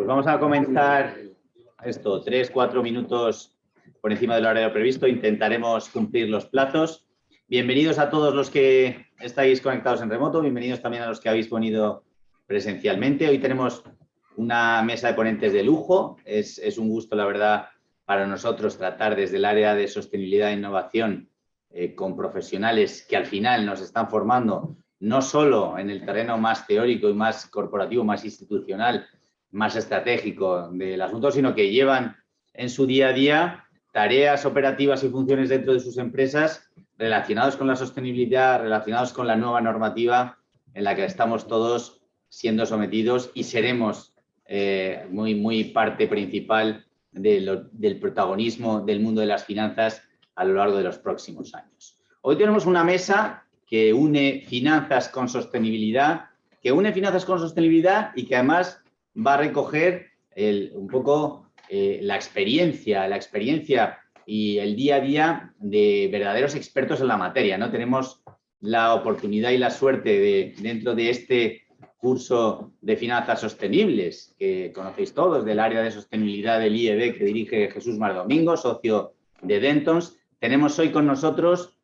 Pues vamos a comenzar esto, 3-4 minutos por encima del horario previsto. Intentaremos cumplir los plazos. Bienvenidos a todos los que estáis conectados en remoto. Bienvenidos también a los que habéis venido presencialmente. Hoy tenemos una mesa de ponentes de lujo. Es un gusto, la verdad, para nosotros tratar desde el área de sostenibilidad e innovación con profesionales que al final nos están formando no solo en el terreno más teórico y más corporativo, más institucional, más estratégico del asunto, sino que llevan en su día a día tareas operativas y funciones dentro de sus empresas relacionados con la sostenibilidad, relacionados con la nueva normativa en la que estamos todos siendo sometidos y seremos muy parte principal del protagonismo del mundo de las finanzas a lo largo de los próximos años. Hoy tenemos una mesa que une finanzas con sostenibilidad, y que además va a recoger un poco la experiencia y el día a día de verdaderos expertos en la materia, ¿no? Tenemos la oportunidad y la suerte de, dentro de este curso de finanzas sostenibles, que conocéis todos, del área de sostenibilidad del IEB que dirige Jesús Mardomingo, socio de Dentons. Tenemos hoy con nosotros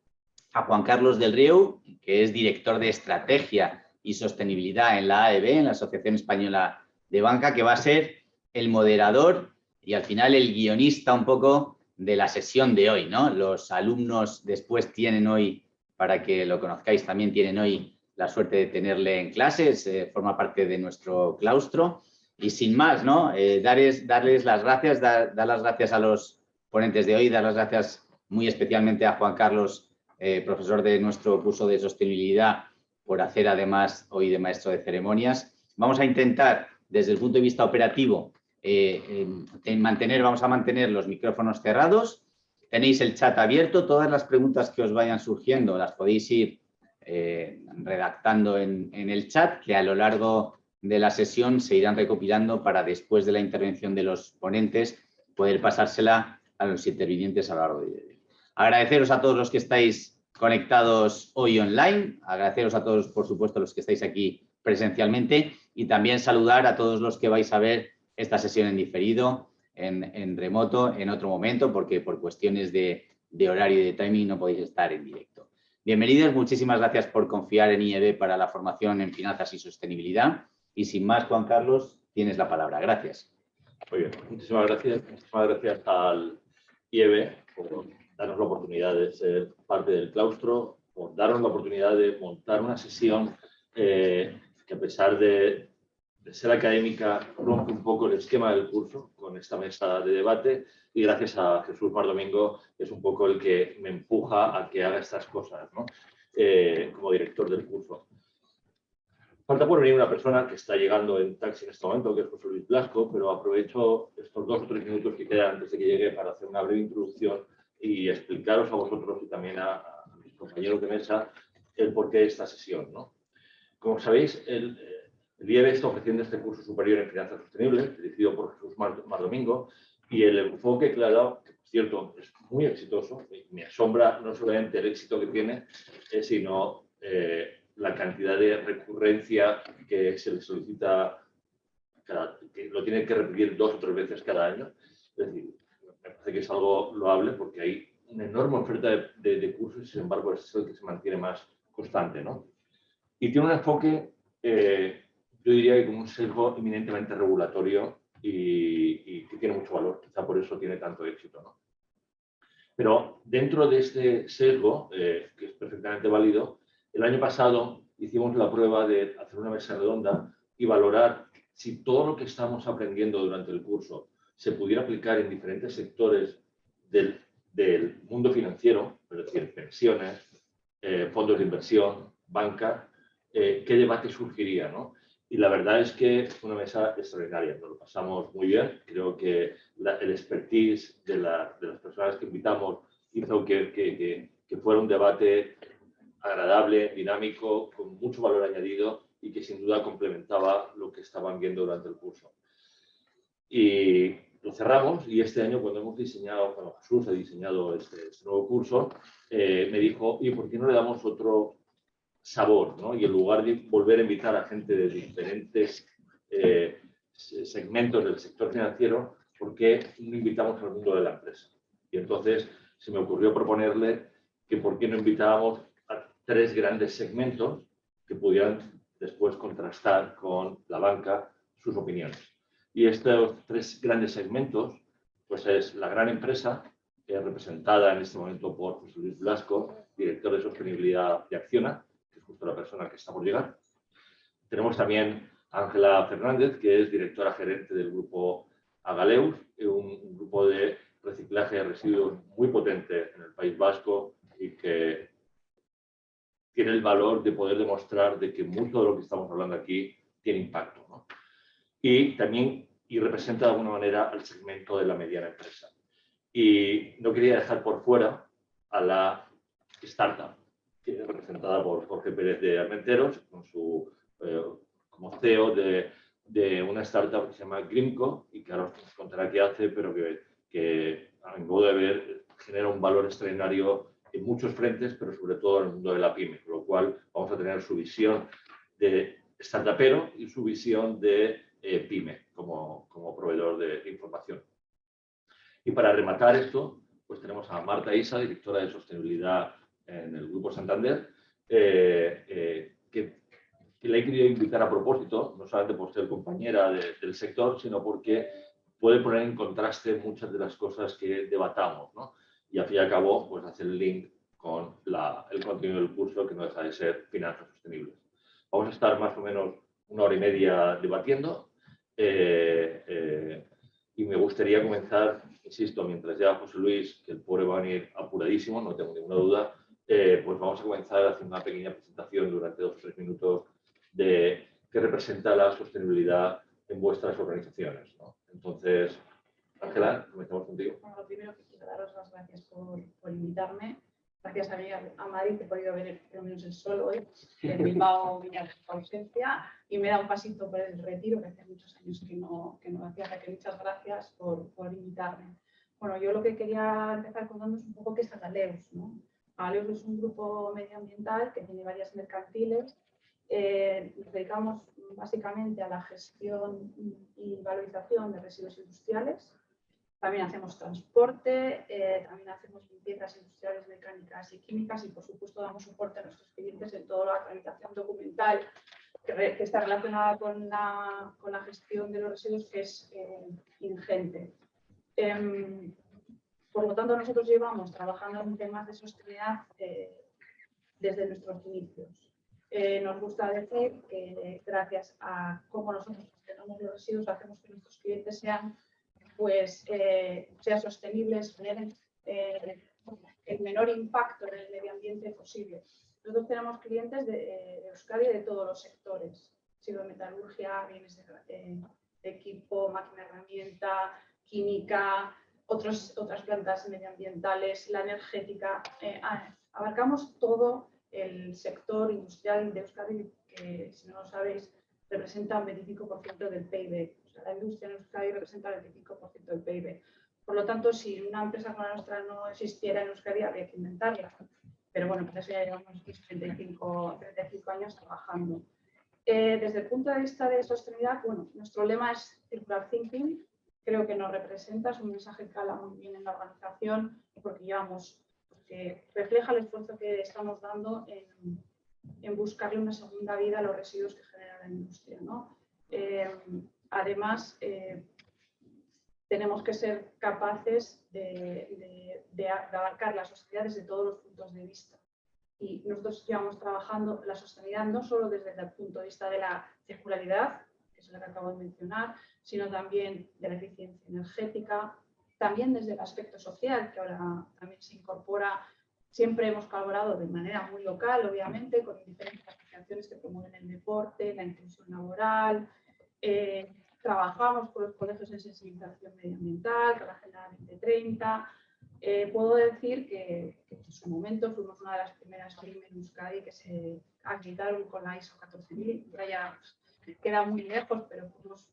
a Juan Carlos del Riu, que es director de Estrategia y Sostenibilidad en la AEB, en la Asociación Española de Banca, que va a ser el moderador y al final el guionista un poco de la sesión de hoy, ¿no? Los alumnos después tienen hoy, para que lo conozcáis, también tienen hoy la suerte de tenerle en clases, forma parte de nuestro claustro. Y sin más, ¿no? Darles las gracias, dar las gracias a los ponentes de hoy, dar las gracias muy especialmente a Juan Carlos, profesor de nuestro curso de sostenibilidad, por hacer además hoy de maestro de ceremonias. Vamos a intentar, desde el punto de vista operativo, vamos a mantener los micrófonos cerrados. Tenéis el chat abierto, todas las preguntas que os vayan surgiendo las podéis ir redactando en el chat, que a lo largo de la sesión se irán recopilando para, después de la intervención de los ponentes, poder pasársela a los intervinientes a lo largo de hoy. Agradeceros a todos los que estáis conectados hoy online, agradeceros a todos, por supuesto, los que estáis aquí presencialmente, y también saludar a todos los que vais a ver esta sesión en diferido, en remoto, en otro momento, porque por cuestiones de horario y de timing no podéis estar en directo. Bienvenidos, muchísimas gracias por confiar en IEB para la formación en finanzas y sostenibilidad. Y sin más, Juan Carlos, tienes la palabra. Gracias. Muy bien, muchísimas gracias al IEB por darnos la oportunidad de ser parte del claustro, por darnos la oportunidad de montar una sesión que, a pesar de ser académica, rompe un poco el esquema del curso con esta mesa de debate, y gracias a Jesús Mardomingo, que es un poco el que me empuja a que haga estas cosas, ¿no? Como director del curso. Falta por venir una persona que está llegando en taxi en este momento, que es José Luis Blasco, pero aprovecho estos 2 o 3 minutos que quedan antes de que llegue para hacer una breve introducción y explicaros a vosotros y también a mis compañeros de mesa el porqué de esta sesión, ¿no? Como sabéis, el IEB está ofreciendo este curso superior en finanzas sostenibles, dirigido por Jesús Mardomingo, y el enfoque que le ha dado, que por cierto es muy exitoso, me asombra no solamente el éxito que tiene, sino la cantidad de recurrencia que se le solicita, que lo tiene que repetir 2 o 3 veces cada año. Es decir, me parece que es algo loable porque hay una enorme oferta de cursos y, sin embargo, es el que se mantiene más constante, ¿no? Y tiene un enfoque, yo diría que con un sesgo eminentemente regulatorio y que tiene mucho valor. Quizá por eso tiene tanto éxito, ¿no? Pero dentro de este sesgo, que es perfectamente válido, el año pasado hicimos la prueba de hacer una mesa redonda y valorar si todo lo que estamos aprendiendo durante el curso se pudiera aplicar en diferentes sectores del mundo financiero, es decir, pensiones, fondos de inversión, banca, qué debate surgiría, ¿no? Y la verdad es que fue una mesa extraordinaria, nos lo pasamos muy bien. Creo que el expertise de las personas que invitamos hizo que fuera un debate agradable, dinámico, con mucho valor añadido y que sin duda complementaba lo que estaban viendo durante el curso. Y lo cerramos, y este año, cuando hemos diseñado, bueno, Jesús ha diseñado este nuevo curso, me dijo, ¿y por qué no le damos otro segmento, ¿no? Y en lugar de volver a invitar a gente de diferentes segmentos segmentos del sector financiero, ¿por qué no invitamos al mundo de la empresa? Y entonces se me ocurrió proponerle que por qué no invitábamos a 3 grandes segmentos que pudieran después contrastar con la banca sus opiniones. Y estos 3 grandes segmentos, pues es la gran empresa, representada en este momento por José Luis Blasco, director de sostenibilidad de Acciona, que es justo la persona que está por llegar. Tenemos también a Ángela Fernández, que es directora gerente del grupo Agaleus, un grupo de reciclaje de residuos muy potente en el País Vasco y que tiene el valor de poder demostrar de que mucho de lo que estamos hablando aquí tiene impacto, ¿no? Y también representa de alguna manera al segmento de la mediana empresa. Y no quería dejar por fuera a la startup, que es representada por Jorge Pérez de Armenteros, con su, como CEO de una startup que se llama Grimco, y que ahora os contará qué hace, pero que a mi modo de ver genera un valor extraordinario en muchos frentes, pero sobre todo en el mundo de la pyme, con lo cual vamos a tener su visión de startupero y su visión de pyme como proveedor de información. Y para rematar esto, pues tenemos a Marta Isa, directora de sostenibilidad en el Grupo Santander, que la he querido invitar a propósito, no solamente por ser compañera del sector, sino porque puede poner en contraste muchas de las cosas que debatamos, ¿no? Y al fin y al cabo, pues hacer el link con el contenido del curso, que no deja de ser finanzas sostenibles. Vamos a estar más o menos 1 hora y media debatiendo. Y me gustaría comenzar, insisto, mientras ya José Luis, que el pobre va a venir apuradísimo, no tengo ninguna duda, pues vamos a comenzar haciendo una pequeña presentación durante 2 o 3 minutos de qué representa la sostenibilidad en vuestras organizaciones, ¿no? Entonces, Ángela, comenzamos contigo. Bueno, lo primero que quiero daros las gracias por invitarme. Gracias a Madrid, que he podido ver por lo menos el sol hoy, en Bilbao, Villar, ausencia, y me da un pasito por el retiro, que hace muchos años que no hacía, así que muchas gracias por invitarme. Bueno, yo lo que quería empezar contando es un poco qué es Agaleus, ¿no? Agaleus es un grupo medioambiental que tiene varias mercantiles. Nos dedicamos básicamente a la gestión y valorización de residuos industriales. También hacemos transporte, también hacemos limpiezas industriales, mecánicas y químicas y, por supuesto, damos soporte a nuestros clientes en toda la tramitación documental que está relacionada con la gestión de los residuos, que es ingente. Por lo tanto, nosotros llevamos trabajando en temas de sostenibilidad desde nuestros inicios. Nos gusta decir que gracias a cómo nosotros gestionamos los residuos, hacemos que nuestros clientes sean sostenibles, generen el menor impacto en el medio ambiente posible. Nosotros tenemos clientes de Euskadi de todos los sectores, sido metalurgia, bienes de equipo, máquina herramienta, química, otras plantas medioambientales, la energética. Abarcamos todo el sector industrial de Euskadi, que, si no lo sabéis, representa un 25% del PIB. La industria en Euskadi representa el 25% del PIB. Por lo tanto, si una empresa como la nuestra no existiera en Euskadi, habría que inventarla. Pero bueno, por eso ya llevamos 35 años trabajando. Desde el punto de vista de sostenibilidad, bueno, nuestro lema es Circular Thinking. Creo que nos representa, es un mensaje que cala muy bien en la organización, porque refleja el esfuerzo que estamos dando en buscarle una segunda vida a los residuos que genera la industria, ¿no? Además, tenemos que ser capaces de abarcar la sostenibilidad desde todos los puntos de vista. Y nosotros llevamos trabajando la sostenibilidad no solo desde el punto de vista de la circularidad, que es lo que acabo de mencionar, sino también de la eficiencia energética, también desde el aspecto social, que ahora también se incorpora. Siempre hemos colaborado de manera muy local, obviamente, con diferentes asociaciones que promueven el deporte, la inclusión laboral. Trabajamos con los colegios en sensibilización medioambiental, con la Agenda 2030. Puedo decir que en su momento fuimos una de las primeras pymes en Euskadi que se acreditaron con la ISO 14000. Ya queda muy lejos, pero fuimos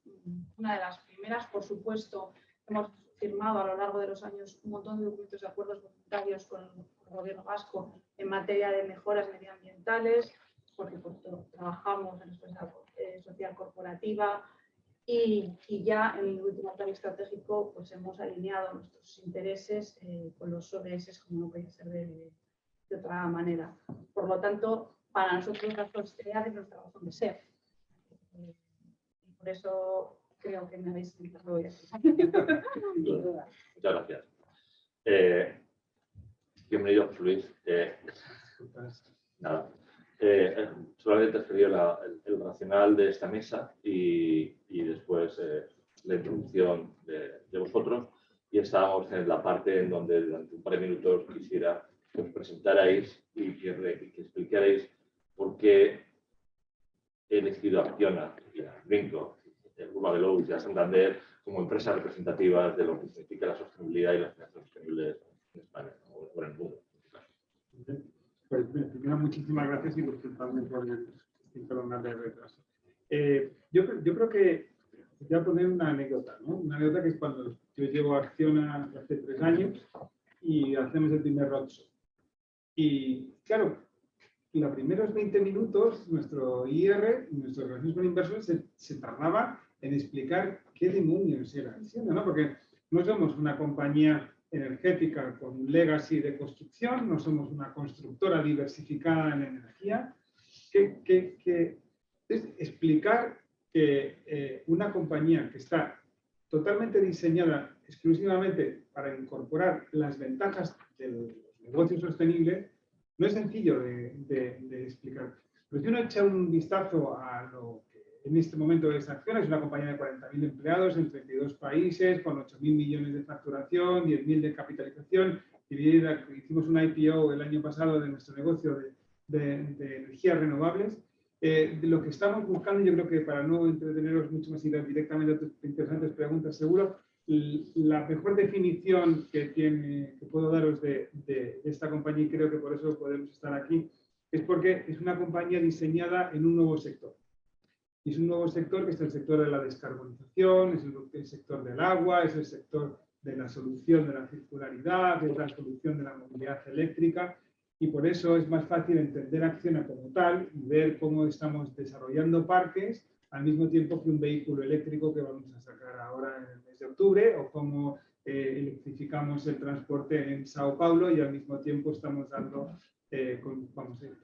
una de las primeras. Por supuesto, hemos firmado a lo largo de los años un montón de documentos de acuerdos voluntarios con el Gobierno vasco en materia de mejoras medioambientales, porque trabajamos en la responsabilidad social corporativa. Y ya en el último plan estratégico pues hemos alineado nuestros intereses con los ODS, como no puede ser de otra manera. Por lo tanto, para nosotros la sostenibilidad es nuestra razón de ser. Y por eso creo que me habéis invitado hoy. Muchas gracias. Bienvenido, Luis. Nada. Solamente te referido el racional de esta mesa y después la introducción de vosotros. Y estábamos en la parte en donde durante un par de minutos quisiera que os presentarais y que explicarais por qué he elegido a Acciona y a Grinco, Urban Development y a Santander como empresas representativas de lo que significa la sostenibilidad y las finanzas sostenibles en España o en el mundo. Pues primero, muchísimas gracias y disculpadme por el síntoma de retraso. Yo creo que voy a poner una anécdota, ¿no? Una anécdota que es cuando yo llevo a Acciona hace 3 años y hacemos el primer roadshow. Y claro, los primeros 20 minutos nuestro IR, nuestra relación con inversores, se tardaba en explicar qué demonios era Acciona, ¿no? Porque no somos una compañía energética con un legacy de construcción, no somos una constructora diversificada en energía, que es explicar que una compañía que está totalmente diseñada exclusivamente para incorporar las ventajas de los negocios sostenibles no es sencillo de explicar. Pero si uno echa un vistazo a lo que en este momento es Acciona, es una compañía de 40.000 empleados en 32 países, con 8.000 millones de facturación, 10.000 de capitalización. Hicimos un IPO el año pasado de nuestro negocio de energías renovables. Lo que estamos buscando, yo creo que para no entreteneros mucho más y dar directamente a tus interesantes preguntas, seguro, la mejor definición que puedo daros de esta compañía, y creo que por eso podemos estar aquí, es porque es una compañía diseñada en un nuevo sector. Y es un nuevo sector que es el sector de la descarbonización, es el sector del agua, es el sector de la solución de la circularidad, es la solución de la movilidad eléctrica. Y por eso es más fácil entender Acciona como tal y ver cómo estamos desarrollando parques al mismo tiempo que un vehículo eléctrico que vamos a sacar ahora en el mes de octubre, o cómo electrificamos el transporte en Sao Paulo y al mismo tiempo estamos dando el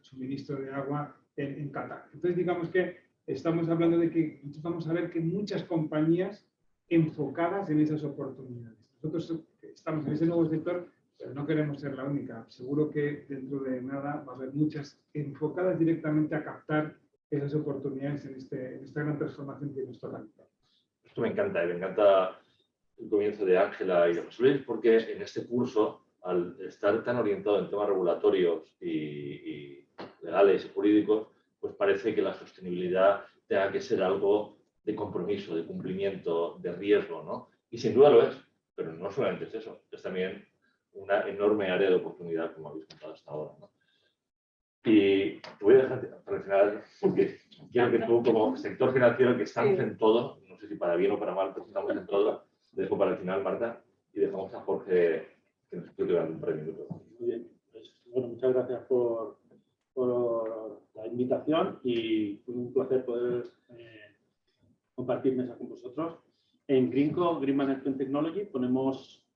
suministro de agua en Qatar. Entonces, digamos que estamos hablando de que vamos a ver que muchas compañías enfocadas en esas oportunidades. Nosotros estamos en ese nuevo sector, pero no queremos ser la única. Seguro que dentro de nada va a haber muchas enfocadas directamente a captar esas oportunidades en esta gran transformación que nos toca. Esto me encanta el comienzo de Ángela y de José Luis, porque en este curso, al estar tan orientado en temas regulatorios y legales y jurídicos, pues parece que la sostenibilidad tenga que ser algo de compromiso, de cumplimiento, de riesgo, ¿no? Y sin duda lo es, pero no solamente es eso, es también una enorme área de oportunidad, como habéis contado hasta ahora, ¿no? Y te voy a dejar para el final, porque quiero que tú, como sector financiero, que estamos en todo, no sé si para bien o para mal, pero estamos en todo, te dejo para el final, Marta, y dejamos a Jorge que nos explique durante un par de minutos. Muy bien, pues, bueno, muchas gracias por la invitación y fue un placer poder compartir mesa con vosotros. En Grinco, Green Management Technology, ponemos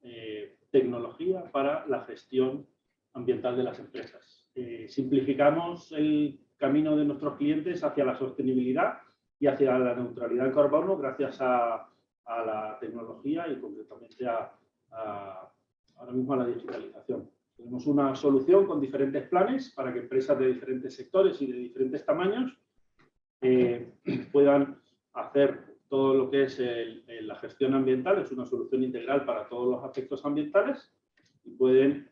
tecnología para la gestión ambiental de las empresas. Simplificamos el camino de nuestros clientes hacia la sostenibilidad y hacia la neutralidad de carbono gracias a la tecnología y concretamente ahora mismo a la digitalización. Tenemos una solución con diferentes planes para que empresas de diferentes sectores y de diferentes tamaños puedan hacer todo lo que es la gestión ambiental. Es una solución integral para todos los aspectos ambientales y pueden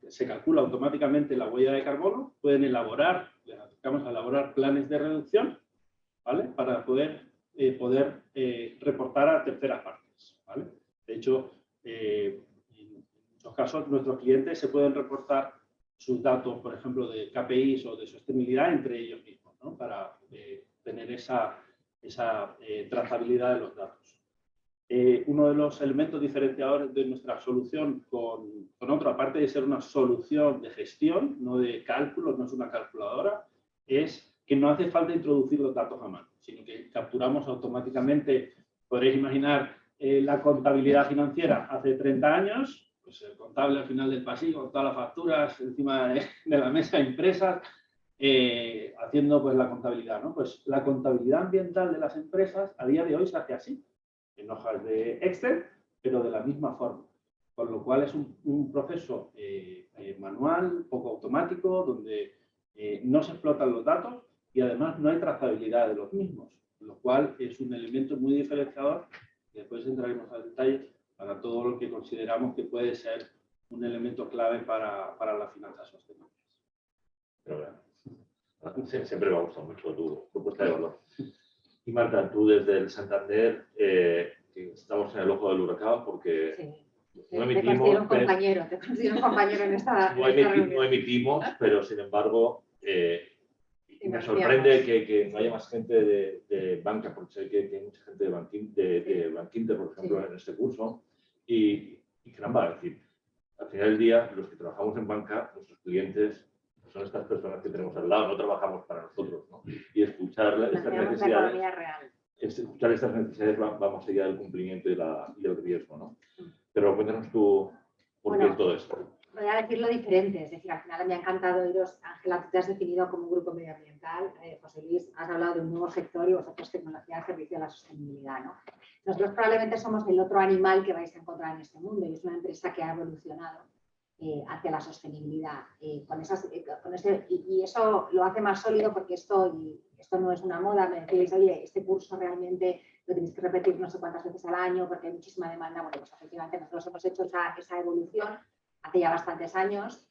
se calcula automáticamente la huella de carbono, pueden elaborar planes de reducción, ¿vale? Para poder reportar a terceras partes, ¿vale? De hecho, en muchos casos nuestros clientes se pueden reportar sus datos, por ejemplo, de KPIs o de sostenibilidad entre ellos mismos, ¿no? Para tener esa trazabilidad de los datos. Uno de los elementos diferenciadores de nuestra solución con otra, aparte de ser una solución de gestión, no de cálculos, no es una calculadora, es que no hace falta introducir los datos a mano, sino que capturamos automáticamente. Podréis imaginar la contabilidad financiera hace 30 años, pues el contable al final del pasillo, con todas las facturas encima de la mesa impresas, haciendo pues la contabilidad, ¿no? Pues la contabilidad ambiental de las empresas a día de hoy se hace así, en hojas de Excel, pero de la misma forma. Con lo cual es un proceso manual, poco automático, donde no se explotan los datos y además no hay trazabilidad de los mismos, lo cual es un elemento muy diferenciador, que después entraremos al detalle, para todo lo que consideramos que puede ser un elemento clave para las finanzas sostenibles. Pero bueno, siempre me ha gustado mucho tu propuesta de valor. Y Marta, tú desde el Santander, estamos en el ojo del huracán porque Sí. no Te considero un emitimos, compañero en esta no reunión. emitimos, pero sin embargo, me nos sorprende que no haya más gente de banca, porque sé que hay mucha gente de Bankinter, por ejemplo, Sí. en este curso, y caramba, es decir, al final del día, los que trabajamos en banca, nuestros clientes son estas personas que tenemos al lado, no trabajamos para nosotros, ¿no? Y escuchar estas Hacemos la necesidades, economía real. escuchar estas necesidades va más allá del cumplimiento y del riesgo, ¿no? Pero cuéntanos tú por qué Bueno, todo esto. Voy a decirlo diferente, es decir, al final me ha encantado oíros. Ángela, tú te has definido como un grupo medioambiental, José Luis, has hablado de un nuevo sector y vosotros tecnología al servicio de la sostenibilidad, ¿no? Nosotros probablemente somos el otro animal que vais a encontrar en este mundo y es una empresa que ha evolucionado hacia la sostenibilidad. Y eso lo hace más sólido porque esto no es una moda. Me decís, oye, este curso realmente lo tenéis que repetir no sé cuántas veces al año porque hay muchísima demanda. Bueno, pues efectivamente nosotros hemos hecho esa evolución hace ya bastantes años,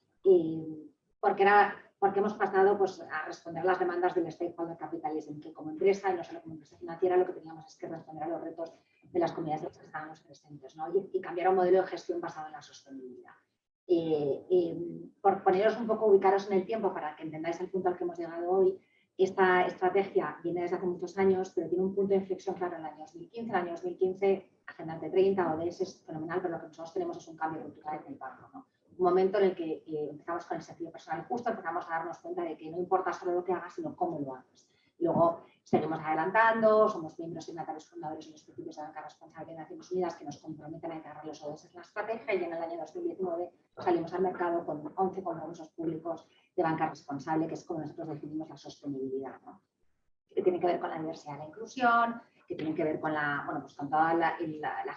porque hemos pasado pues, a responder a las demandas del stakeholder capitalism, que como empresa, y no solo como empresa financiera, lo que teníamos es que responder a los retos de las comunidades en las que estábamos presentes, ¿no? y cambiar a un modelo de gestión basado en la sostenibilidad. Por poneros un poco, ubicaros en el tiempo para que entendáis el punto al que hemos llegado hoy, esta estrategia viene desde hace muchos años, pero tiene un punto de inflexión claro en el año 2015. En el año 2015, Agenda Ante 30 ODS es fenomenal, pero lo que nosotros tenemos es un cambio cultural en el barco, ¿no? Un momento en el que empezamos con el sentido personal justo, empezamos a darnos cuenta de que no importa solo lo que hagas, sino cómo lo hagas. Luego seguimos adelantando, somos miembros signatarios fundadores de los principios de banca responsable de Naciones Unidas que nos comprometen a integrar los ODS en la estrategia, y en el año 2019 salimos al mercado con 11 compromisos públicos de banca responsable, que es como nosotros definimos la sostenibilidad, ¿no? Que tiene que ver con la diversidad y la inclusión, que tienen que ver con, con toda la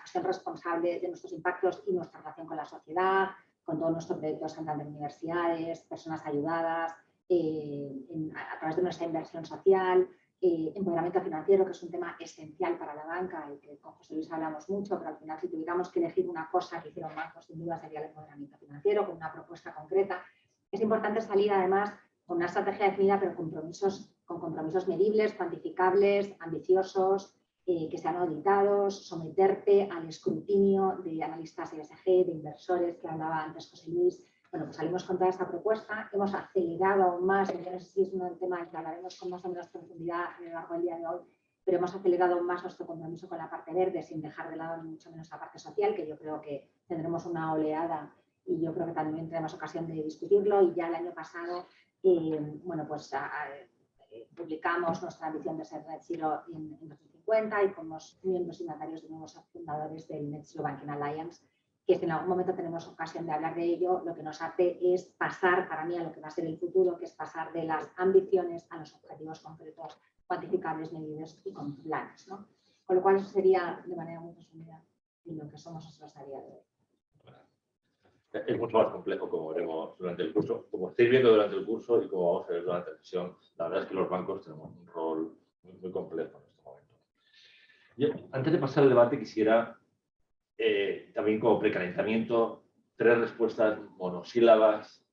gestión responsable de nuestros impactos y nuestra relación con la sociedad, con todo nuestro proyecto de Santander Universidades, personas ayudadas, a través de nuestra inversión social, empoderamiento financiero, que es un tema esencial para la banca y que con José Luis hablamos mucho, pero al final si tuviéramos que elegir una cosa que hicieron bancos, sin duda sería el empoderamiento financiero, con una propuesta concreta. Es importante salir además con una estrategia definida, pero con compromisos medibles, cuantificables, ambiciosos, que sean auditados, someterte al escrutinio de analistas ESG, de inversores, que hablaba antes José Luis. Bueno, pues salimos con toda esta propuesta, hemos acelerado aún más, yo no sé si es un tema que hablaremos con más o menos profundidad a lo largo del día de hoy, pero hemos acelerado aún más nuestro compromiso con la parte verde, sin dejar de lado ni mucho menos la parte social, que yo creo que tendremos una oleada y yo creo que también tenemos ocasión de discutirlo. Y ya el año pasado, publicamos nuestra ambición de ser Net Zero en 2050 y fuimos miembros signatarios de nuevos fundadores del Net Zero Banking Alliance, que si en algún momento tenemos ocasión de hablar de ello, lo que nos hace es pasar para mí a lo que va a ser el futuro, que es pasar de las ambiciones a los objetivos concretos, cuantificables, medibles y con planes, ¿no? Con lo cual eso sería de manera muy resumida lo que somos nosotros a día de hoy. Es mucho más complejo, como veremos durante el curso, como estáis viendo durante el curso y como vamos a ver durante la sesión. La verdad es que los bancos tenemos un rol muy complejo en este momento. Yo, antes de pasar al debate, quisiera también como precalentamiento 3 respuestas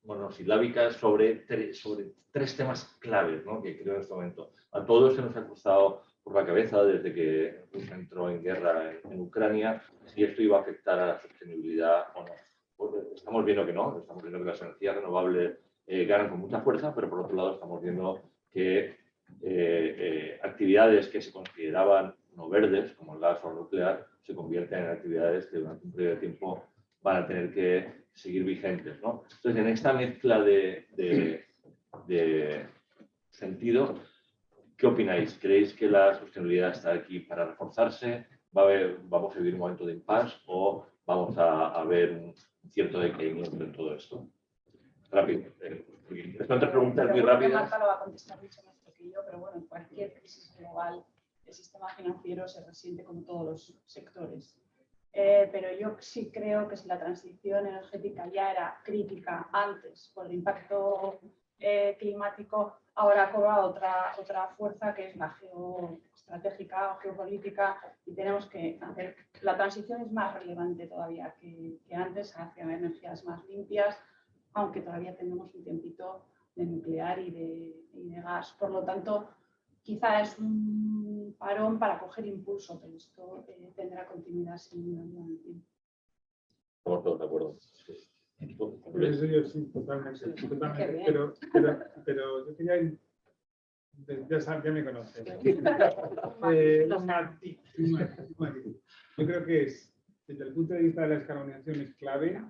monosilábicas sobre 3 temas claves, ¿no?, que creo en este momento. A todos se nos ha cruzado por la cabeza desde que Rusia entró en guerra en Ucrania si esto iba a afectar a la sostenibilidad o no. Pues estamos viendo que no, estamos viendo que las energías renovables ganan con mucha fuerza, pero por otro lado estamos viendo que actividades que se consideraban no verdes, como el gas o el nuclear, se convierten en actividades que durante un periodo de tiempo van a tener que seguir vigentes, ¿no? Entonces, en esta mezcla de sentido, ¿Qué opináis? ¿Creéis que la sostenibilidad está aquí para reforzarse? ¿Vamos a vivir un momento de impasse o vamos a ver un cierto decaimiento en todo esto? Rápido. Son tres preguntas muy rápidas. Marta lo va a contestar mucho mejor que yo, pero bueno, en cualquier crisis global el sistema financiero se resiente como todos los sectores. Pero yo sí creo que si la transición energética ya era crítica antes por el impacto climático, ahora cobra otra fuerza que es la geoestratégica o geopolítica, y tenemos que hacer, la transición es más relevante todavía que antes hacia energías más limpias, aunque todavía tenemos un tiempito de nuclear y de gas. Por lo tanto, quizá es un parón para coger impulso, pero esto tendrá continuidad sin duda en el tiempo. Estamos todos de acuerdo. Eso yo sí, totalmente. Pero yo quería... Ya me conoces. Un matiz. Yo creo que desde el punto de vista de la descarbonización es clave,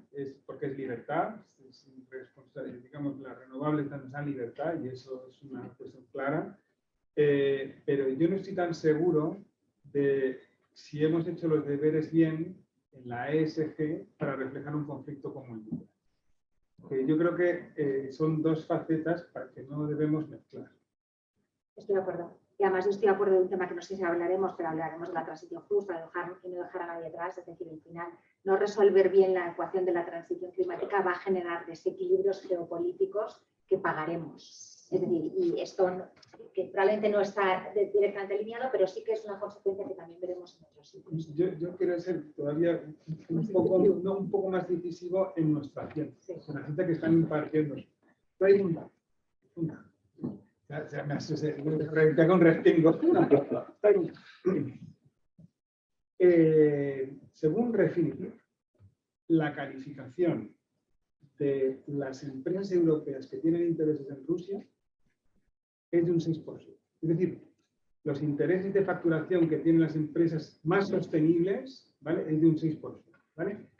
porque es libertad, es responsabilidad, digamos, las renovables nos dan libertad y eso es una cuestión clara. Pero yo no estoy tan seguro de si hemos hecho los deberes bien en la ESG para reflejar un conflicto como el nuclear. Yo creo que son dos facetas para que no debemos mezclar. Estoy de acuerdo. Y además yo estoy de acuerdo de un tema que no sé si hablaremos, pero hablaremos de la transición justa, de no dejar a nadie atrás. Es decir, al final, no resolver bien la ecuación de la transición climática va a generar desequilibrios geopolíticos que pagaremos. Es decir, y esto que probablemente no está directamente alineado, pero sí que es una consecuencia que también veremos en otros sitios. Yo quiero ser todavía un poco más decisivo en nuestra ciencia, en la gente que están impartiendo. Me hago un respingo. Según Refinitiv, la calificación de las empresas europeas que tienen intereses en Rusia es de un 6%. Es decir, los intereses de facturación que tienen las empresas más sostenibles, ¿vale?, es de un 6%. ¿Vale?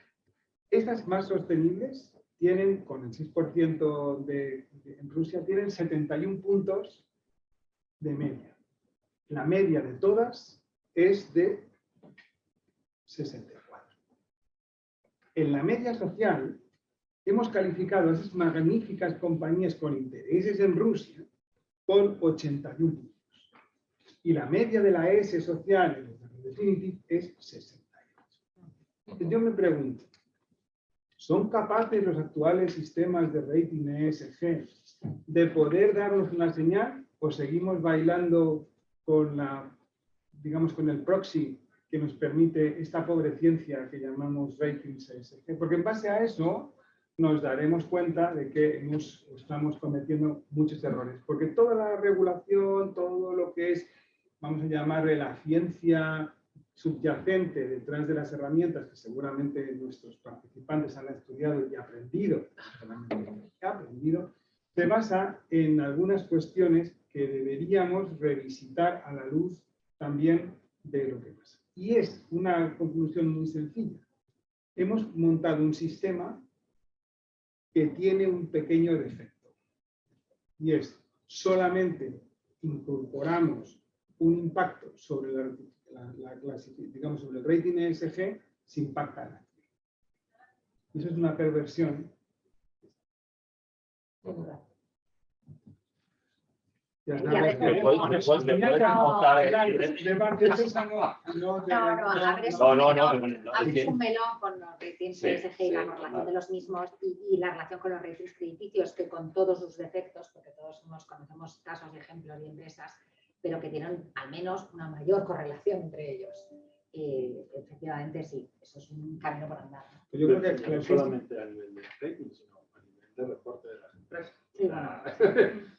Estas más sostenibles tienen, con el 6% en Rusia, tienen 71 puntos de media. La media de todas es de 64. En la media social, hemos calificado a esas magníficas compañías con intereses en Rusia con 81 puntos. Y la media de la S social en Refinitiv es 68. Yo me pregunto, ¿son capaces los actuales sistemas de rating ESG de poder darnos una señal o seguimos bailando con digamos, con el proxy que nos permite esta pobre ciencia que llamamos ratings ESG? Porque en base a eso nos daremos cuenta de que estamos cometiendo muchos errores. Porque toda la regulación, todo lo que es, vamos a llamarle la ciencia subyacente detrás de las herramientas que seguramente nuestros participantes han estudiado y aprendido, se basa en algunas cuestiones que deberíamos revisitar a la luz también de lo que pasa. Y es una conclusión muy sencilla. Hemos montado un sistema que tiene un pequeño defecto. Y es, solamente incorporamos un impacto sobre digamos, sobre el rating ESG, se impacta en la actividad. Eso es una perversión. Ya está. Abres un melón con los ratings ESG y la correlación de los mismos y la relación con los ratings crediticios, que con todos sus defectos, porque todos conocemos casos y ejemplos de empresas, pero que tienen al menos una mayor correlación entre ellos. Efectivamente, sí, eso es un camino por andar. Yo creo que no solamente a nivel de rating, sino a nivel de reporte de las empresas. Sí, bueno.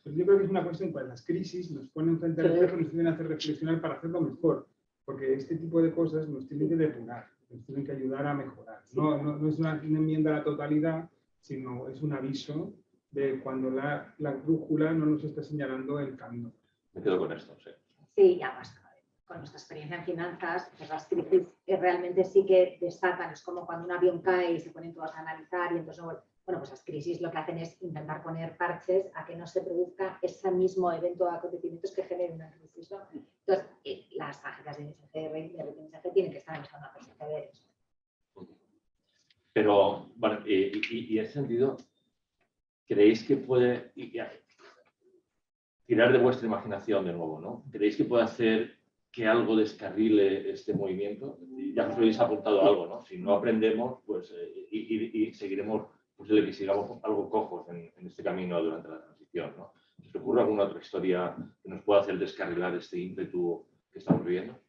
Pues yo creo que es una cuestión para las crisis, nos ponen frente al espejo y nos tienen que hacer reflexionar para hacerlo mejor, porque este tipo de cosas nos tienen que depurar, nos tienen que ayudar a mejorar. No es una enmienda a la totalidad, sino es un aviso de cuando la brújula no nos está señalando el camino. Me quedo con esto, sí. Sí, y además, con nuestra experiencia en finanzas, pues las crisis realmente sí que destatan. Es como cuando un avión cae y se ponen todos a analizar y entonces, bueno, bueno, pues las crisis lo que hacen es intentar poner parches a que no se produzca ese mismo evento de acontecimientos que genere una crisis, ¿no? Entonces, las agencias de NSG tienen que estar en esa zona de deberes. Pero, bueno, y en ese sentido, ¿creéis que puede tirar de vuestra imaginación de nuevo, ¿no? ¿Creéis que puede hacer que algo descarrile este movimiento? Ya os habéis apuntado algo, ¿no? Si no aprendemos, pues, y seguiremos, posible que sigamos algo cojos en este camino durante la transición, ¿no? ¿Os ocurre alguna otra historia que nos pueda hacer descarrilar este ímpetu que estamos viviendo?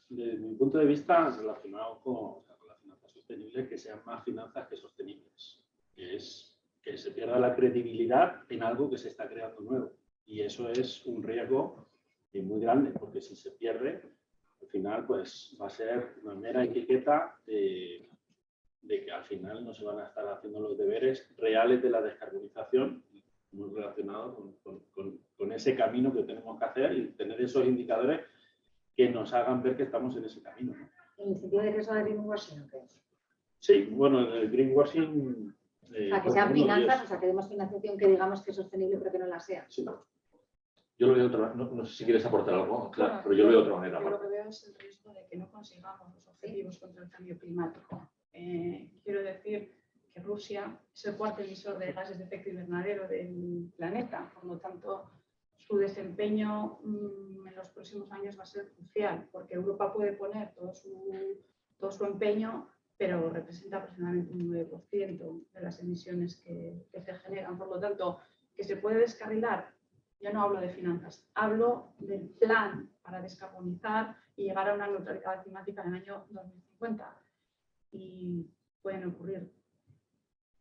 Desde mi punto de vista, relacionado con la finanza sostenible, que sean más finanzas que sostenibles, que es que se pierda la credibilidad en algo que se está creando nuevo. Y eso es un riesgo muy grande, porque si se pierde, al final pues va a ser una mera etiqueta de que al final no se van a estar haciendo los deberes reales de la descarbonización, muy relacionados con ese camino que tenemos que hacer y tener esos indicadores que nos hagan ver que estamos en ese camino, ¿no? ¿En el sentido de riesgo de greenwashing? Sí, bueno, el greenwashing... O sea, que sean finanzas, o sea, que demos financiación que digamos que es sostenible pero que no la sea. Sí. Yo lo veo de otra, no sé si quieres aportar algo, claro, Bueno, pero yo lo veo de otra manera. Yo lo que veo es el riesgo de que no consigamos los objetivos contra el cambio climático. Quiero decir que Rusia es el cuarto emisor de gases de efecto invernadero del planeta, por lo tanto, su desempeño en los próximos años va a ser crucial, porque Europa puede poner todo su empeño, pero representa aproximadamente un 9% de las emisiones que se generan. Por lo tanto, que se puede descarrilar. Yo no hablo de finanzas, hablo del plan para descarbonizar y llegar a una neutralidad climática en el año 2050. Y pueden ocurrir,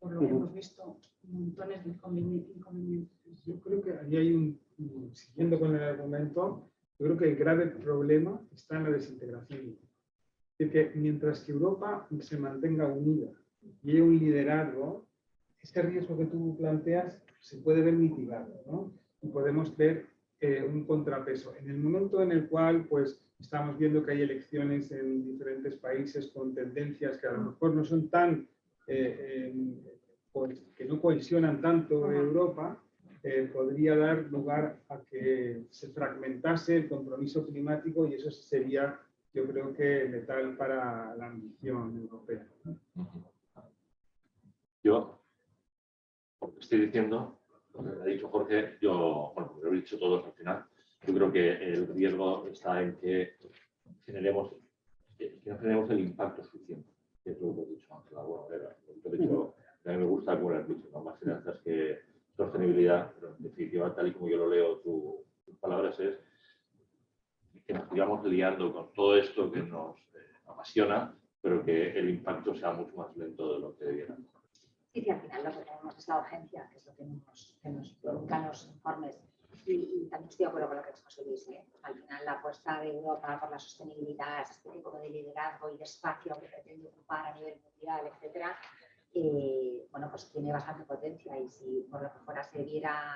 por lo que hemos visto, montones de inconvenientes. Yo creo que ahí hay siguiendo con el argumento, yo creo que el grave problema está en la desintegración. Es decir, que mientras que Europa se mantenga unida y haya un liderazgo, ese riesgo que tú planteas se puede ver mitigado, ¿no? Y podemos ver un contrapeso. En el momento en el cual pues, estamos viendo que hay elecciones en diferentes países con tendencias que a lo mejor no son tan, pues, que no cohesionan tanto Europa, podría dar lugar a que se fragmentase el compromiso climático y eso sería, yo creo que letal para la ambición europea. Yo, porque estoy diciendo, lo que ha dicho Jorge, yo, bueno, lo he dicho todos al final, yo creo que el riesgo está en que no generemos el impacto suficiente, que es lo que he dicho antes. Bueno, de hecho, a mí me gusta como lo has dicho, ¿no? Más finanzas que sostenibilidad, pero en definitiva, tal y como yo lo leo, tus palabras es que nos sigamos liando con todo esto que nos apasiona, pero que el impacto sea mucho más lento de lo que debiera. Sí, al final lo que tenemos es la urgencia, que es lo que nos provocan los informes. Y también estoy de acuerdo con lo que ha dicho José Luis. Al final la apuesta de Europa por la sostenibilidad, este tipo de liderazgo y de espacio que pretende ocupar a nivel mundial, etcétera, bueno, pues tiene bastante potencia y si por lo que fuera se viera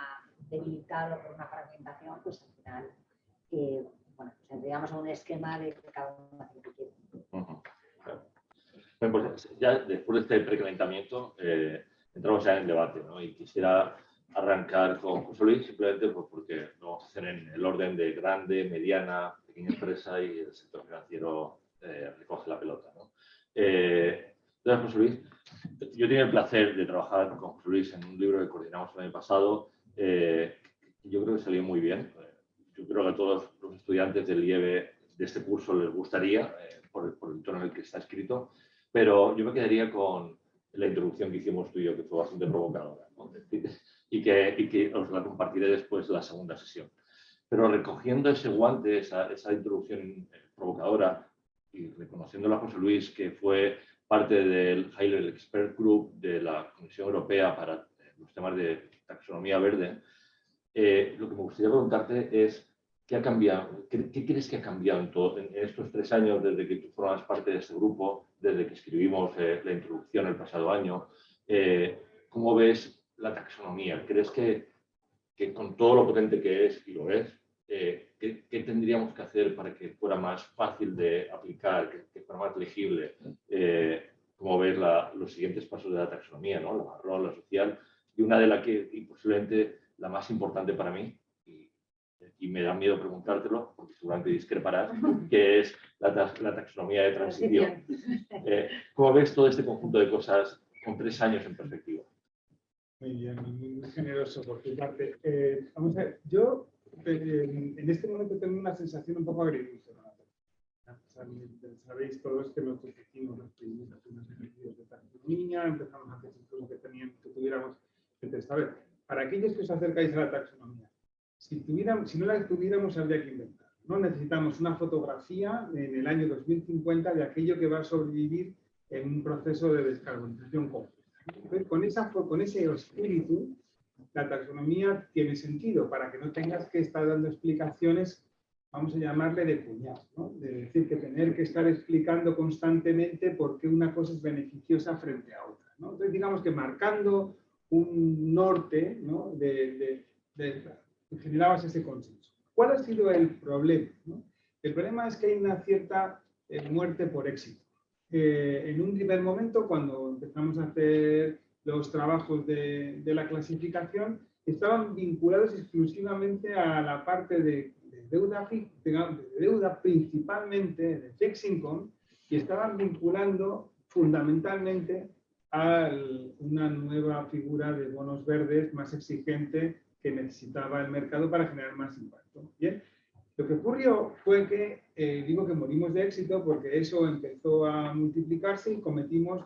debilitado por una fragmentación, pues al final, bueno, pues tendríamos un esquema de que cada uno hace lo que quiere. Bueno, pues ya después de este precalentamiento entramos ya en el debate, ¿no? Y quisiera arrancar con José Luis simplemente pues porque lo vamos a hacer en el orden de grande, mediana, pequeña empresa y el sector financiero recoge la pelota, ¿no? Entonces, José Luis, yo tenía el placer de trabajar con José Luis en un libro que coordinamos el año pasado. Yo creo que salió muy bien. Yo creo que a todos los estudiantes del IEB de este curso les gustaría, por el tono en el que está escrito. Pero yo me quedaría con la introducción que hicimos tú y yo, que fue bastante provocadora, ¿no? y que os la compartiré después de la segunda sesión. Pero recogiendo ese guante, esa introducción provocadora y reconociéndole a José Luis que fue parte del High Level Expert Group de la Comisión Europea para los temas de taxonomía verde, lo que me gustaría preguntarte es ¿qué ha cambiado? ¿Qué crees que ha cambiado en estos 3 años desde que tú formas parte de este grupo, desde que escribimos la introducción el pasado año? ¿Cómo ves la taxonomía? ¿Crees que con todo lo potente que es, y lo es, qué tendríamos que hacer para que fuera más fácil de aplicar, que fuera más legible? cómo ves los siguientes pasos de la taxonomía, ¿no? La marrón, la social, y una de las que, y posiblemente la más importante para mí, y me da miedo preguntártelo, porque seguramente discreparás, que es la taxonomía de transición. ¿Cómo ves todo este conjunto de cosas con 3 años en perspectiva? Muy bien, muy generoso por tu parte. Vamos a ver, yo en este momento tengo una sensación un poco agridulce. Sabéis todos que nosotros hicimos los primeros ejercicios de taxonomía, empezamos a hacer lo que tuviéramos que testar. A ver, para aquellos que os acercáis a la taxonomía, si no la tuviéramos, habría que inventar. ¿No? Necesitamos una fotografía en el año 2050 de aquello que va a sobrevivir en un proceso de descarbonización completa. Entonces, con ese espíritu, la taxonomía tiene sentido para que no tengas que estar dando explicaciones, vamos a llamarle de cuñado, ¿no? De decir que tener que estar explicando constantemente por qué una cosa es beneficiosa frente a otra, ¿no? Entonces, digamos que marcando un norte, ¿no? Generabas ese consenso. ¿Cuál ha sido el problema? ¿No? El problema es que hay una cierta muerte por éxito. En un primer momento, cuando empezamos a hacer los trabajos de la clasificación, estaban vinculados exclusivamente a la parte de deuda principalmente de fixed income, y estaban vinculando fundamentalmente a una nueva figura de bonos verdes más exigente que necesitaba el mercado para generar más impacto. Bien, lo que ocurrió fue que, digo que morimos de éxito porque eso empezó a multiplicarse y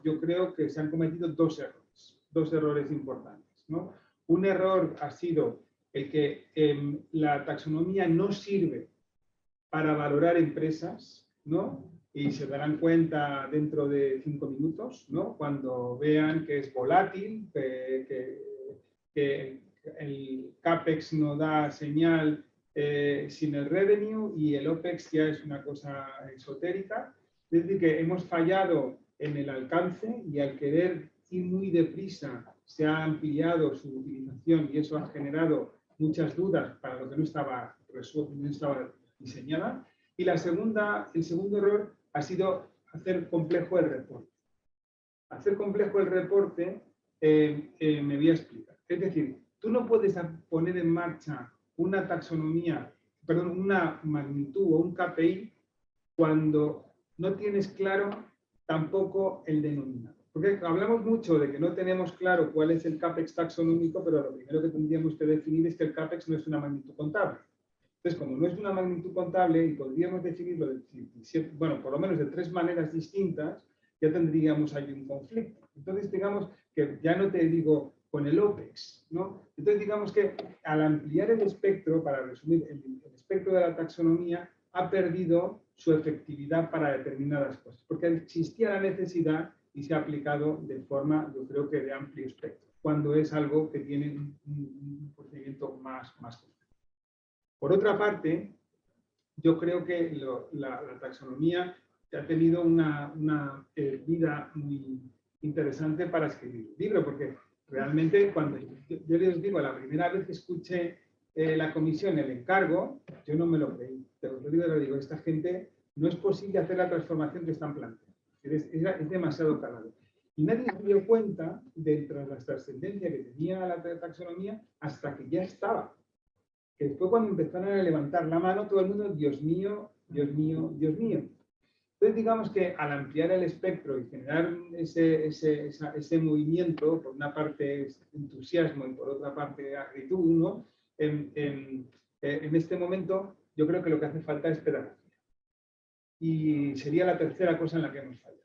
yo creo que se han cometido dos errores importantes, ¿no? Un error ha sido el que la taxonomía no sirve para valorar empresas, ¿no? Y se darán cuenta dentro de 5 minutos, ¿no? Cuando vean que es volátil, que el CAPEX no da señal sin el revenue y el OPEX ya es una cosa esotérica. Es decir, que hemos fallado en el alcance y al querer ir muy deprisa se ha ampliado su utilización y eso ha generado muchas dudas para lo que no estaba diseñada. Y el segundo error ha sido hacer complejo el reporte. Hacer complejo el reporte, me voy a explicar. Es decir, tú no puedes poner en marcha una taxonomía, perdón, una magnitud o un KPI cuando no tienes claro tampoco el denominador. Porque hablamos mucho de que no tenemos claro cuál es el CAPEX taxonómico, pero lo primero que tendríamos que definir es que el CAPEX no es una magnitud contable. Entonces, como no es una magnitud contable y podríamos definirlo, bueno, por lo menos de 3 maneras distintas, ya tendríamos ahí un conflicto. Entonces, digamos que ya no te digo con el OPEX, ¿no? Entonces, digamos que al ampliar el espectro, para resumir, el espectro de la taxonomía ha perdido su efectividad para determinadas cosas, porque existía la necesidad y se ha aplicado de forma, yo creo que de amplio espectro, cuando es algo que tiene un procedimiento más complejo. Por otra parte, yo creo que la taxonomía ha tenido una vida muy interesante para escribir el libro, porque realmente cuando yo les digo, la primera vez que escuché la comisión, el encargo, yo no me lo creí. Pero lo digo, esta gente no es posible hacer la transformación que están planteando. Es demasiado calado. Y nadie se dio cuenta de la trascendencia que tenía la taxonomía hasta que ya estaba. Que después cuando empezaron a levantar la mano, todo el mundo, Dios mío, Dios mío, Dios mío. Entonces, digamos que al ampliar el espectro y generar ese movimiento, por una parte entusiasmo y por otra parte actitud, ¿no? En este momento, yo creo que lo que hace falta es pedagogía. Y sería la tercera cosa en la que hemos fallado.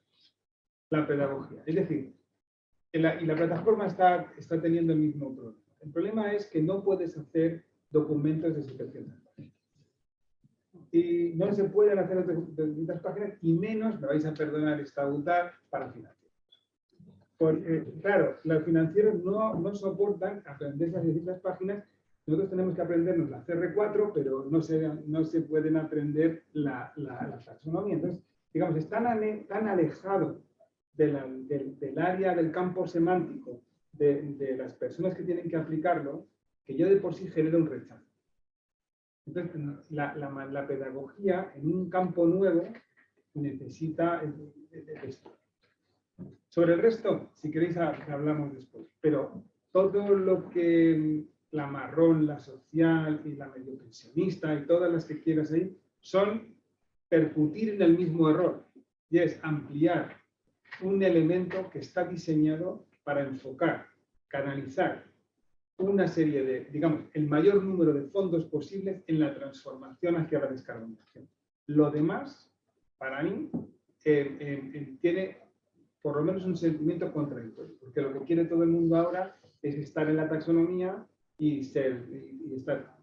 La pedagogía. Es decir, y la plataforma está teniendo el mismo problema. El problema es que no puedes hacer documentos de 700 páginas. Y no se pueden hacer otras páginas, y menos, me vais a perdonar esta UTA, para financieros. Porque, claro, los financieros no soportan aprender esas 700 páginas. Nosotros tenemos que aprendernos la CR4, pero no se pueden aprender la taxonomía. Entonces, digamos, es tan alejado del área del campo semántico de las personas que tienen que aplicarlo, que yo de por sí genero un rechazo. Entonces, la pedagogía en un campo nuevo necesita esto. Sobre el resto, si queréis, hablamos después. Pero todo lo que la marrón, la social y la medio pensionista y todas las que quieras ahí, son percutir en el mismo error. Y es ampliar un elemento que está diseñado para enfocar, canalizar una serie de, digamos, el mayor número de fondos posibles en la transformación hacia la descarbonización. Lo demás, para mí, tiene por lo menos un sentimiento contradictorio, porque lo que quiere todo el mundo ahora es estar en la taxonomía y estar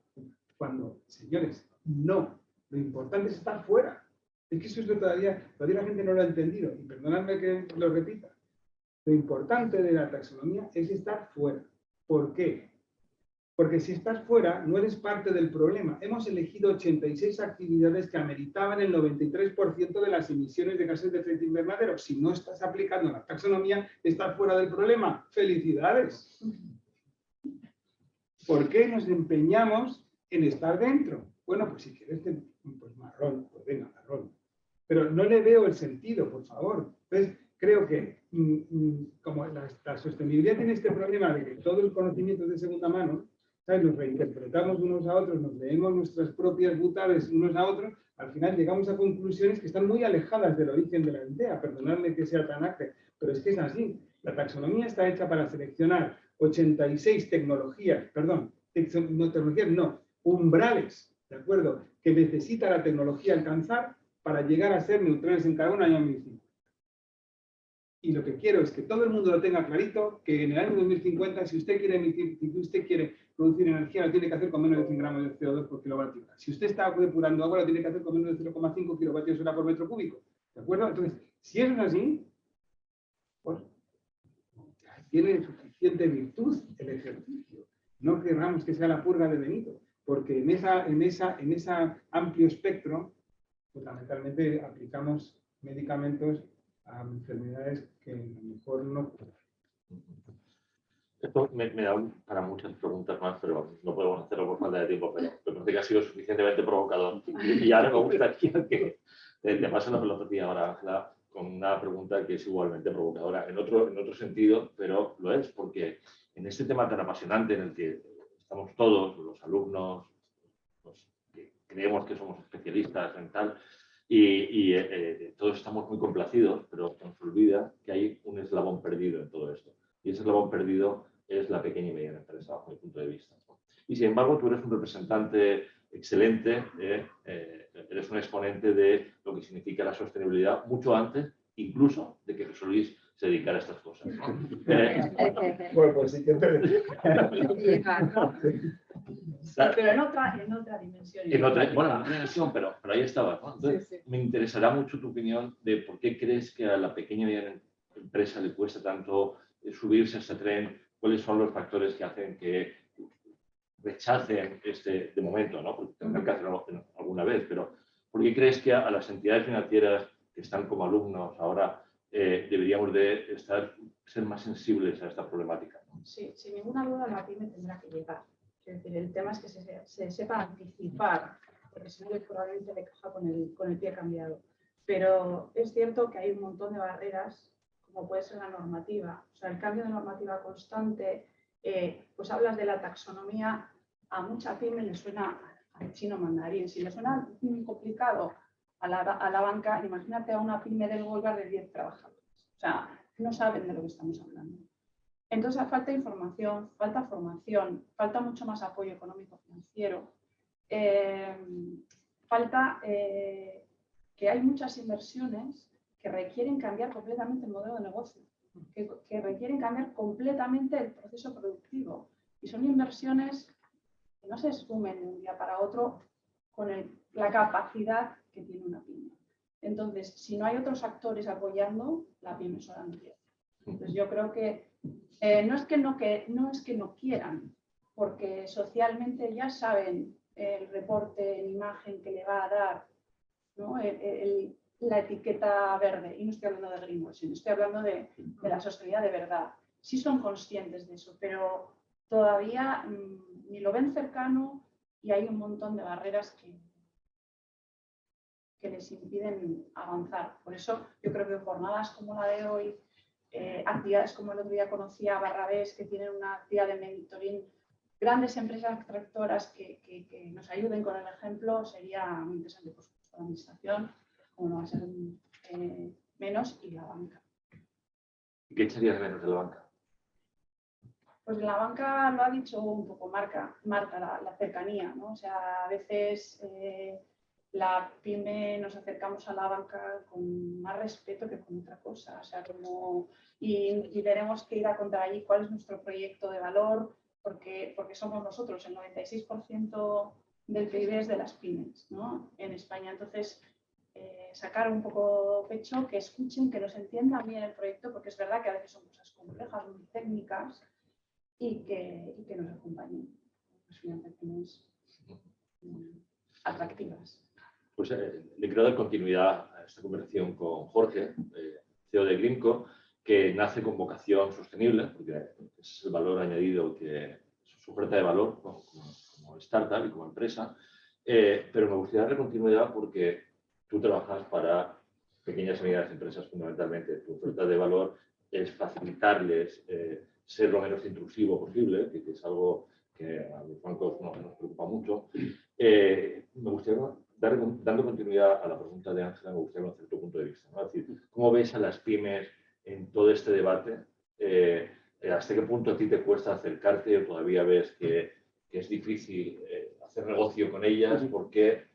cuando, señores, no, lo importante es estar fuera. Es que eso es lo todavía la gente no lo ha entendido, y perdonadme que lo repita. Lo importante de la taxonomía es estar fuera. ¿Por qué? Porque si estás fuera, no eres parte del problema. Hemos elegido 86 actividades que ameritaban el 93% de las emisiones de gases de efecto invernadero. Si no estás aplicando la taxonomía, estás fuera del problema. ¡Felicidades! ¿Por qué nos empeñamos en estar dentro? Bueno, pues si quieres, pues marrón, pues venga, marrón. Pero no le veo el sentido, por favor. Entonces, creo que como la sostenibilidad tiene este problema de que todo el conocimiento es de segunda mano, ¿sabes? Nos reinterpretamos unos a otros, nos leemos nuestras propias butades unos a otros, al final llegamos a conclusiones que están muy alejadas del origen de la idea. Perdonadme que sea tan acre, pero es que es así. La taxonomía está hecha para seleccionar 86 tecnologías, umbrales, ¿de acuerdo?, que necesita la tecnología alcanzar para llegar a ser neutrales en carbono en el año 2050. Y lo que quiero es que todo el mundo lo tenga clarito, que en el año 2050, si usted quiere emitir, si usted quiere producir energía, lo tiene que hacer con menos de 100 gramos de CO2 por kilovatio hora. Si usted está depurando agua, lo tiene que hacer con menos de 0,5 kilovatios hora por metro cúbico. ¿De acuerdo? Entonces, si eso es así, pues tiene suficiente virtud el ejercicio. No querramos que sea la purga de Benito, porque en ese amplio espectro, fundamentalmente aplicamos medicamentos a enfermedades que a lo mejor no. Esto me da para muchas preguntas más, pero no podemos hacerlo por falta de tiempo, pero me parece que ha sido suficientemente provocador. Y ahora me gustaría que te pasen la filosofía ahora, Ángela, con una pregunta que es igualmente provocadora, en otro sentido, pero lo es, porque en este tema tan apasionante en el que estamos todos, los alumnos, los que creemos que somos especialistas en tal, y todos estamos muy complacidos, pero se nos olvida que hay un eslabón perdido en todo esto. Y ese eslabón perdido es la pequeña y mediana empresa, bajo mi punto de vista. Y sin embargo, tú eres un representante excelente, eres un exponente de lo que significa la sostenibilidad, mucho antes, incluso, de que José Luis se dedicara a estas cosas, ¿no? Bueno, pues sí que te pero en otra dimensión. En otra dimensión, pero ahí estabas, ¿no? Entonces, Sí, sí. me interesará mucho tu opinión de por qué crees que a la pequeña y mediana empresa le cuesta tanto subirse a ese tren, cuáles son los factores que hacen que rechacen de momento, ¿no? Porque tendrán que hacerlo alguna vez, pero ¿por qué crees que a las entidades financieras que están como alumnos ahora deberíamos de ser más sensibles a esta problemática? Sí, sin ninguna duda la pyme tendrá que llegar. Es decir, el tema es que se sepa anticipar, porque si no probablemente le caja con el pie cambiado. Pero es cierto que hay un montón de barreras, como puede ser la normativa. O sea, el cambio de normativa constante, pues hablas de la taxonomía, a mucha pyme le suena al chino mandarín. Si le suena muy complicado a la banca, imagínate a una pyme del Golgar de 10 trabajadores. O sea, no saben de lo que estamos hablando. Entonces, falta información, falta formación, falta mucho más apoyo económico financiero, falta que hay muchas inversiones que requieren cambiar completamente el modelo de negocio, que requieren cambiar completamente el proceso productivo. Y son inversiones que no se sumen de un día para otro con la capacidad que tiene una pyme. Entonces, si no hay otros actores apoyando, la pyme sola no quiere. Entonces, yo creo que no es que no quieran, porque socialmente ya saben el reporte en imagen que le va a dar, ¿no? La etiqueta verde. Y no estoy hablando de greenwashing, estoy hablando de la sostenibilidad de verdad. Sí son conscientes de eso, pero todavía ni lo ven cercano y hay un montón de barreras que les impiden avanzar. Por eso yo creo que jornadas como la de hoy, actividades como el otro día conocía Barrabés, que tienen una actividad de mentoring, grandes empresas tractoras que nos ayuden con el ejemplo, sería muy interesante. Por supuesto, la administración, como no va a ser menos, y la banca. ¿Qué echarías menos de la banca? Pues la banca lo ha dicho un poco Marta, la cercanía, ¿no? O sea, a veces la pyme nos acercamos a la banca con más respeto que con otra cosa. O sea, y tenemos que ir a contar allí cuál es nuestro proyecto de valor, porque somos nosotros, el 96% del PIB es de las pymes, ¿no? En España. Entonces, sacar un poco pecho, que escuchen, que nos entiendan bien el proyecto, porque es verdad que a veces son cosas complejas, muy técnicas, y que nos acompañen. Las financiaciones atractivas. Pues le quiero dar continuidad a esta conversación con Jorge, CEO de Greenco, que nace con vocación sostenible, porque es el valor añadido, que su oferta de valor como startup y como empresa, pero me gustaría darle continuidad porque tú trabajas para pequeñas y medianas empresas fundamentalmente. Tu oferta de valor es facilitarles ser lo menos intrusivo posible, que es algo que a los bancos nos preocupa mucho. Me gustaría, dando continuidad a la pregunta de Ángela, me gustaría conocer tu punto de vista, ¿no? Es decir, ¿cómo ves a las pymes en todo este debate? ¿Hasta qué punto a ti te cuesta acercarte o todavía ves que es difícil hacer negocio con ellas porque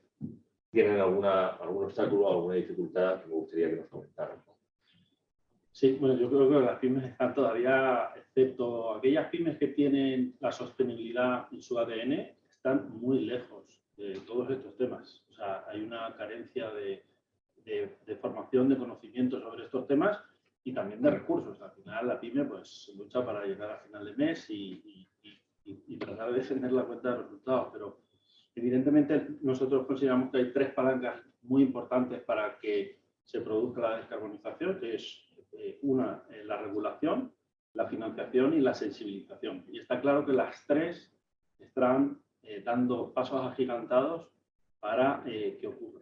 tienen algún obstáculo, alguna dificultad que me gustaría que nos comentaran? Sí, bueno, yo creo que las pymes están todavía, excepto aquellas pymes que tienen la sostenibilidad en su ADN, están muy lejos de todos estos temas. O sea, hay una carencia de formación, de conocimiento sobre estos temas y también de recursos. Al final la pyme pues lucha para llegar a final de mes y tratar de defender la cuenta de resultados, pero evidentemente nosotros consideramos que hay tres palancas muy importantes para que se produzca la descarbonización, que es una, la regulación, la financiación y la sensibilización. Y está claro que las tres están dando pasos agigantados para que ocurra.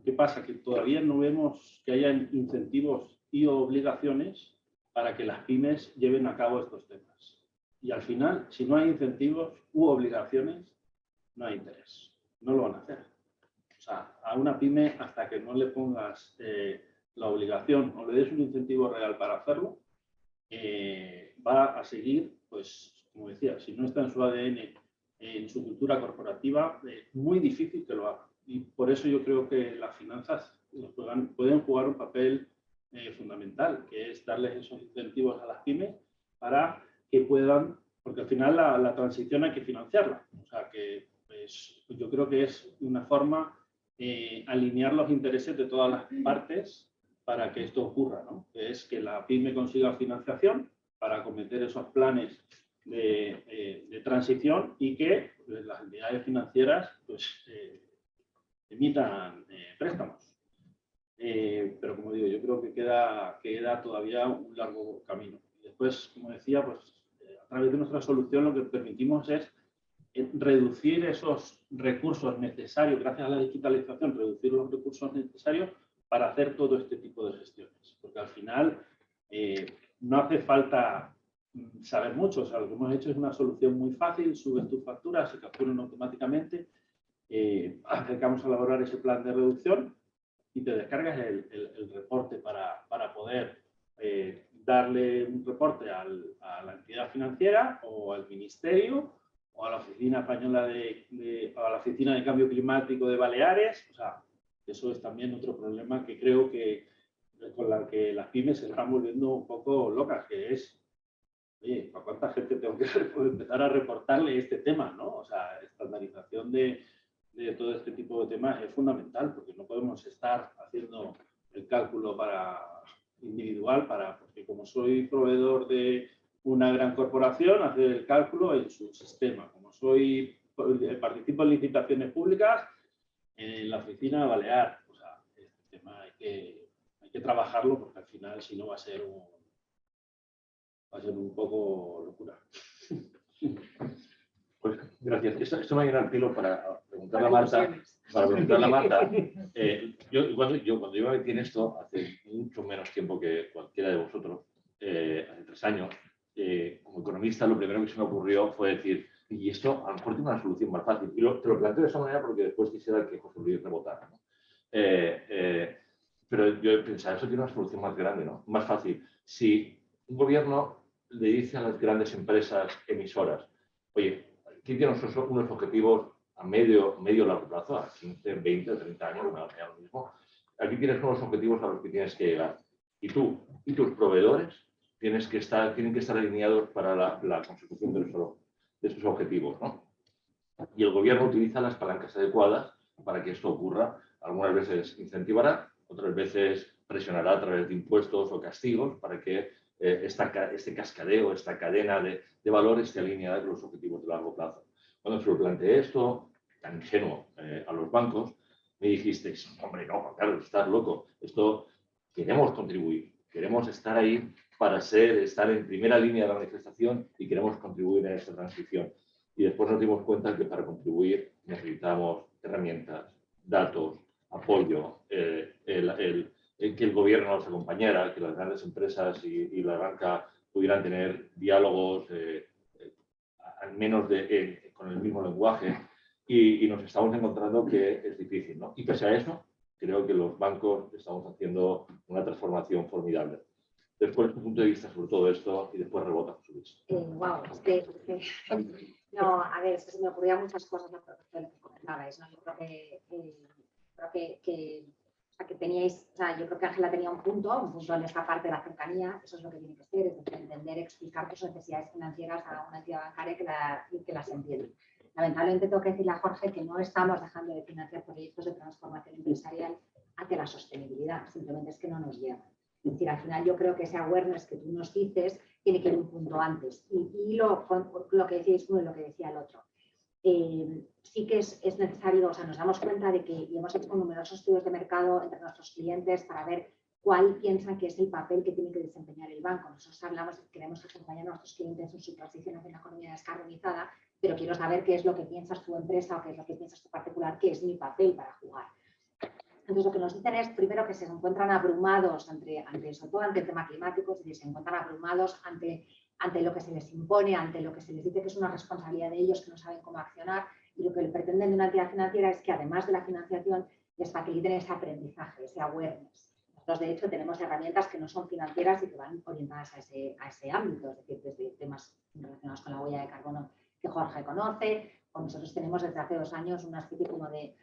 ¿Qué pasa? Que todavía no vemos que haya incentivos y obligaciones para que las pymes lleven a cabo estos temas. Y al final, si no hay incentivos u obligaciones, no hay interés. No lo van a hacer. O sea, a una pyme, hasta que no le pongas la obligación o le des un incentivo real para hacerlo, va a seguir, pues, como decía, si no está en su ADN, en su cultura corporativa, muy difícil que lo haga. Y por eso yo creo que las finanzas pueden jugar un papel fundamental, que es darles esos incentivos a las pymes para que puedan, porque al final la transición hay que financiarla. O sea, que pues, yo creo que es una forma alinear los intereses de todas las partes para que esto ocurra, ¿no? Que es que la pyme consiga financiación para acometer esos planes de transición y que pues, las entidades financieras pues, emitan préstamos. Pero como digo, yo creo que queda todavía un largo camino. Y después, como decía, pues a través de nuestra solución lo que permitimos es reducir esos recursos necesarios, gracias a la digitalización, reducir los recursos necesarios para hacer todo este tipo de gestiones. Porque al final no hace falta saber mucho. O sea, lo que hemos hecho es una solución muy fácil, subes tus facturas, se capturan automáticamente, acercamos a elaborar ese plan de reducción y te descargas el reporte para poder darle un reporte a la entidad financiera o al ministerio o a la Oficina Española a la Oficina de Cambio Climático de Baleares. O sea, eso es también otro problema que creo que con la que las pymes se están volviendo un poco locas, que es, oye, ¿a cuánta gente tengo que empezar a reportarle este tema, ¿no? O sea, estandarización de todo este tipo de temas es fundamental, porque no podemos estar haciendo el cálculo individual, porque como soy proveedor de una gran corporación, hacer el cálculo en su sistema. Como participo en licitaciones públicas, en la oficina balear. O sea, este tema hay que trabajarlo, porque al final, si no, va a ser un poco locura. Pues gracias. Esto me ha llenado el pelo para preguntarle a Marta. Yo cuando yo me metí en esto hace mucho menos tiempo que cualquiera de vosotros, hace 3 años, como economista lo primero que se me ocurrió fue decir, y esto a lo mejor tiene una solución más fácil. Y te lo planteo de esa manera porque después quisiera que José Luis rebotara, ¿no? Pero yo pensaba, eso tiene una solución más grande, ¿no? Más fácil. Si un gobierno le dice a las grandes empresas emisoras, oye, ¿quién tiene unos objetivos a medio largo plazo, a 15, 20, 30 años, me da lo mismo? Aquí tienes unos objetivos a los que tienes que llegar. Y tú y tus proveedores tienen que estar alineados para la consecución de esos objetivos, ¿no? Y el gobierno utiliza las palancas adecuadas para que esto ocurra. Algunas veces incentivará, otras veces presionará a través de impuestos o castigos para que este cascadeo, esta cadena de valor esté alineada con los objetivos de largo plazo. Cuando se lo planteé esto, tan ingenuo, a los bancos, me dijisteis, hombre, no, claro, estás loco. Esto queremos contribuir, queremos estar ahí para estar en primera línea de la manifestación y queremos contribuir en esta transición. Y después nos dimos cuenta que para contribuir necesitamos herramientas, datos, apoyo, que el gobierno nos acompañara, que las grandes empresas y la banca pudieran tener diálogos al menos con el mismo lenguaje. Y nos estamos encontrando que es difícil, ¿no? Y pese a eso, creo que los bancos estamos haciendo una transformación formidable. Después, tu punto de vista sobre todo esto y después rebota, José Luis. Wow, no, a ver, es que se me ocurrían muchas cosas lo que comentabais, ¿no? Yo creo que teníais, o sea, yo creo que Ángela tenía un punto en esta parte de la cercanía, eso es lo que tiene que ser, es decir, entender, explicar tus necesidades financieras a una entidad bancaria que las entiende. Lamentablemente tengo que decirle a Jorge que no estamos dejando de financiar proyectos de transformación empresarial hacia la sostenibilidad, simplemente es que no nos llega. Es decir, al final yo creo que ese awareness que tú nos dices tiene que ir un punto antes. Y lo que decíais uno y lo que decía el otro. Sí que es necesario, o sea, nos damos cuenta de que, y hemos hecho numerosos estudios de mercado entre nuestros clientes para ver cuál piensan que es el papel que tiene que desempeñar el banco. Nosotros hablamos de que queremos acompañar a nuestros clientes en su transición hacia una economía descarbonizada, pero quiero saber qué es lo que piensas tu empresa o qué es lo que piensas tu particular, qué es mi papel para jugar. Entonces, lo que nos dicen es, primero, que se encuentran abrumados sobre todo ante el tema climático, es decir, se encuentran abrumados ante lo que se les impone, ante lo que se les dice que es una responsabilidad de ellos, que no saben cómo accionar, y lo que pretenden de una entidad financiera es que, además de la financiación, les faciliten ese aprendizaje, ese awareness. Nosotros, de hecho, tenemos herramientas que no son financieras y que van orientadas a ese ámbito, es decir, desde temas relacionados con la huella de carbono que Jorge conoce, o nosotros tenemos desde hace 2 años una especie como de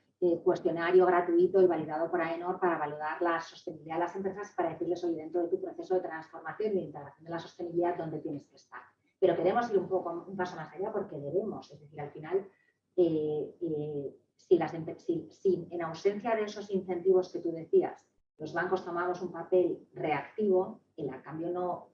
cuestionario gratuito y validado por AENOR para valorar la sostenibilidad de las empresas, para decirles, oye, dentro de tu proceso de transformación y de integración de la sostenibilidad, ¿dónde tienes que estar? Pero queremos ir un paso más allá porque debemos, es decir, al final, si en ausencia de esos incentivos que tú decías, los bancos tomamos un papel reactivo, el cambio no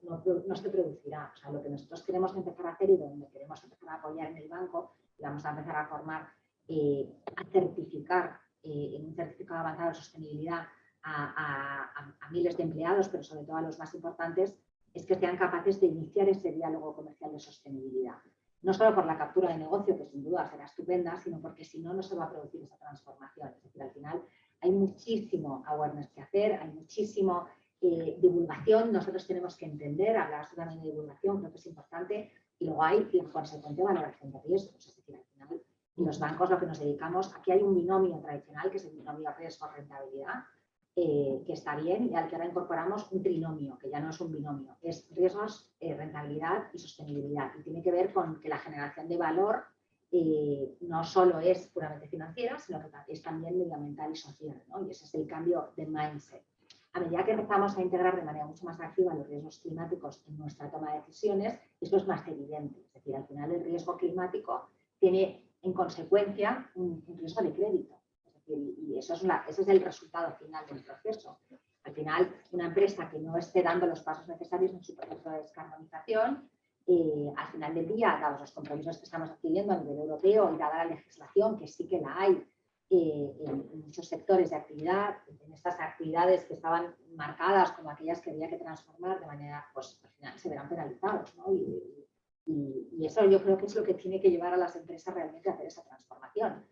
se producirá. O sea, lo que nosotros queremos empezar a hacer y donde queremos empezar a apoyar en el banco, y vamos a empezar a formar, a certificar en un certificado avanzado de sostenibilidad a miles de empleados, pero sobre todo a los más importantes, es que sean capaces de iniciar ese diálogo comercial de sostenibilidad. No solo por la captura de negocio, que sin duda será estupenda, sino porque si no, no se va a producir esa transformación. Es decir, al final hay muchísimo awareness que hacer, hay muchísimo divulgación. Nosotros tenemos que entender, hablar también de divulgación, creo que es importante, y luego hay la consecuente valoración de riesgos. Es decir, al final, en los bancos lo que nos dedicamos, aquí hay un binomio tradicional, que es el binomio riesgo-rentabilidad, que está bien, y al que ahora incorporamos un trinomio, que ya no es un binomio, es riesgos, rentabilidad y sostenibilidad. Y tiene que ver con que la generación de valor no solo es puramente financiera, sino que es también medioambiental y social, ¿no? Y ese es el cambio de mindset. A medida que empezamos a integrar de manera mucho más activa los riesgos climáticos en nuestra toma de decisiones, esto es más evidente. Es decir, al final el riesgo climático tiene en consecuencia un riesgo de crédito. Y ese es el resultado final del proceso. Al final, una empresa que no esté dando los pasos necesarios en su proceso de descarbonización, al final del día, dados los compromisos que estamos adquiriendo a nivel europeo y dada la legislación, que sí que la hay en muchos sectores de actividad, en estas actividades que estaban marcadas como aquellas que había que transformar de manera, pues al final se verán penalizados, ¿no? Y eso yo creo que es lo que tiene que llevar a las empresas realmente a hacer esa transformación.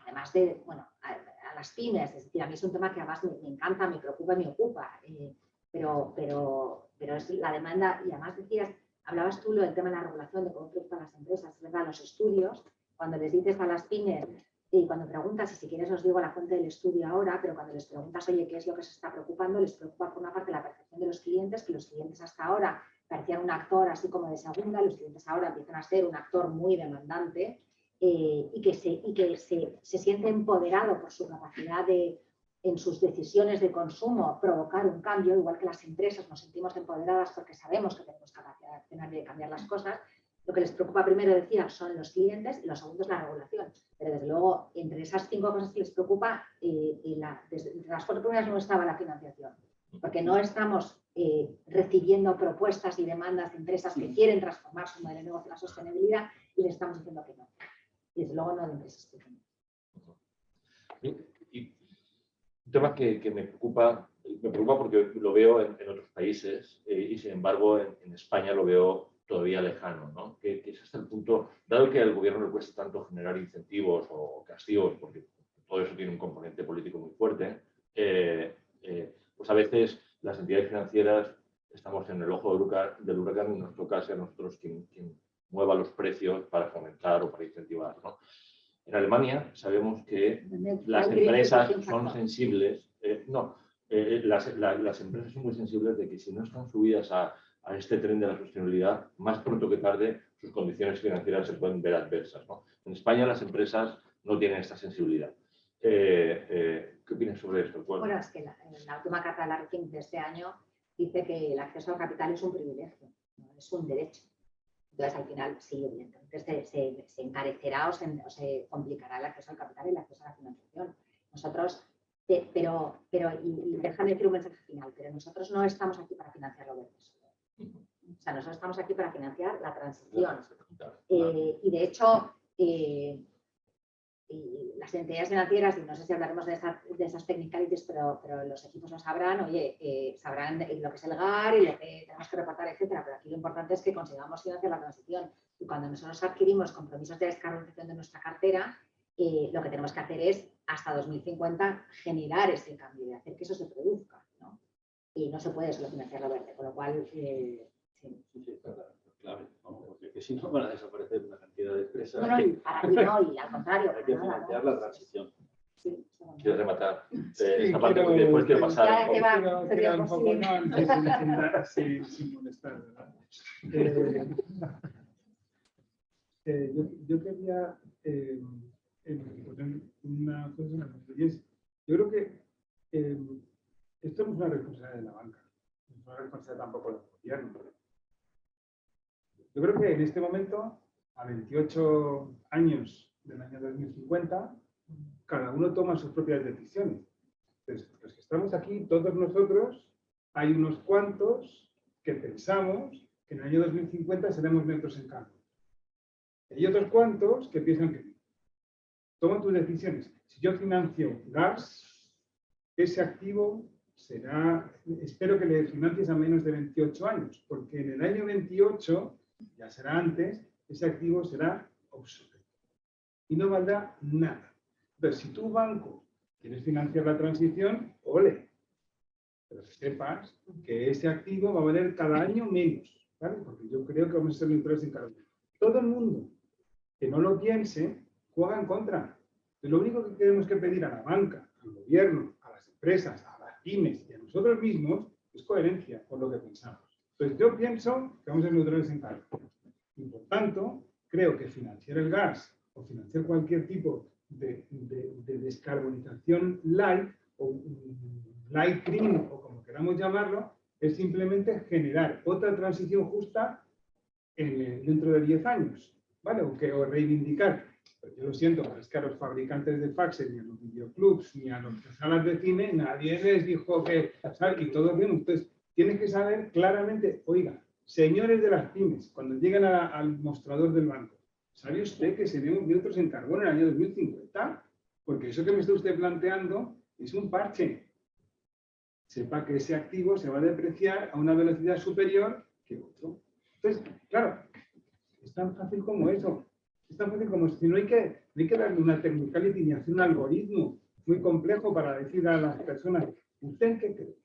Además de, bueno, a las pymes, es decir, a mí es un tema que además me encanta, me preocupa y me ocupa. pero es la demanda. Y además hablabas tú del tema de la regulación, de cómo preocupan las empresas, es verdad, los estudios, cuando les dices a las pymes y cuando preguntas, y si quieres os digo la fuente del estudio ahora, pero cuando les preguntas, oye, ¿qué es lo que se está preocupando? Les preocupa por una parte la percepción de los clientes, que los clientes hasta ahora parecían un actor así como de segunda, los clientes ahora empiezan a ser un actor muy demandante y que se siente empoderado por su capacidad de, en sus decisiones de consumo, provocar un cambio, igual que las empresas nos sentimos empoderadas porque sabemos que tenemos capacidad de accionar y de cambiar las cosas. Lo que les preocupa primero, decía, son los clientes y lo segundo es la regulación. Pero desde luego, entre esas 5 cosas que les preocupa, entre las 4 primeras no estaba la financiación, porque no estamos recibiendo propuestas y demandas de empresas que quieren transformar su modelo de negocio en la sostenibilidad y les estamos diciendo que no. Y desde luego no de empresas pequeñas. Y un tema que me preocupa porque lo veo en otros países y sin embargo en España lo veo todavía lejano, ¿no? Que es hasta el punto, dado que al gobierno le cuesta tanto generar incentivos o castigos, porque todo eso tiene un componente político muy fuerte, pues a veces las entidades financieras estamos en el ojo del huracán y nos toca ser nosotros quien mueva los precios para fomentar o para incentivar, ¿no? En Alemania sabemos que las empresas son sensibles, las empresas son muy sensibles de que si no están subidas a este tren de la sostenibilidad, más pronto que tarde sus condiciones financieras se pueden ver adversas, ¿no? En España las empresas no tienen esta sensibilidad. ¿Qué opinas sobre esto? Bueno, es que la última carta de la RIFIN de este año dice que el acceso al capital es un privilegio, no es un derecho. Entonces, al final, sí, evidentemente se encarecerá o se complicará el acceso al capital y el acceso a la financiación. Nosotros, pero y déjame decir un mensaje final, pero nosotros no estamos aquí para financiar lo verde. O sea, nosotros estamos aquí para financiar la transición. Y de hecho, las entidades financieras, y no sé si hablaremos de esas technicalities, pero los equipos lo sabrán, sabrán lo que es el GAR y lo que tenemos que reportar, etcétera. Pero aquí lo importante es que consigamos financiar la transición. Y cuando nosotros adquirimos compromisos de descarbonización de nuestra cartera, lo que tenemos que hacer es, hasta 2050, generar ese cambio y hacer que eso se produzca, ¿no? Y no se puede solo financiar lo verde, con lo cual, sí. Clave, ¿no? Porque si no van a desaparecer una cantidad de empresas. No, y al contrario. Hay que financiar la transición. Sí, ¿Quieres rematar esta parte? Porque después quiero pasar. Quiero un poco, sin molestar, ¿verdad? Yo quería una cosa, y es, yo creo que esto no es una responsabilidad de la banca, no es una responsabilidad tampoco del gobierno. Yo creo que en este momento, a 28 años del año 2050, cada uno toma sus propias decisiones. Entonces, los que estamos aquí, todos nosotros, hay unos cuantos que pensamos que en el año 2050 seremos neutros en carbono. Hay otros cuantos que piensan que no. Toma tus decisiones. Si yo financio gas, ese activo será, espero que le financies a menos de 28 años, porque en el año 28, ya será antes, ese activo será obsoleto y no valdrá nada. Pero si tu banco quieres financiar la transición, ole, pero que sepas que ese activo va a valer cada año menos, ¿vale? Porque yo creo que vamos a ser neutrales en carbono. Todo el mundo que no lo piense juega en contra. Entonces, lo único que tenemos que pedir a la banca, al gobierno, a las empresas, a las pymes y a nosotros mismos es coherencia con lo que pensamos. Entonces, yo pienso que vamos a ser neutrales en carbono. Y por tanto, creo que financiar el gas o financiar cualquier tipo de descarbonización light o light green o como queramos llamarlo, es simplemente generar otra transición justa dentro de 10 años, ¿vale? O reivindicar. Pero yo lo siento, pero es que a los fabricantes de faxes, ni a los videoclubs, ni a las salas de cine, nadie les dijo que, ¿sabes? Y todo bien, entonces tienes que saber claramente, oiga, señores de las pymes, cuando llegan al mostrador del banco, ¿sabe usted que seremos neutros en carbono en el año 2050? Porque eso que me está usted planteando es un parche. Sepa que ese activo se va a depreciar a una velocidad superior que otro. Entonces, claro, es tan fácil como eso. Es tan fácil como si no hay que darle una technicality ni hacer un algoritmo muy complejo para decir a las personas, ¿usted en qué cree?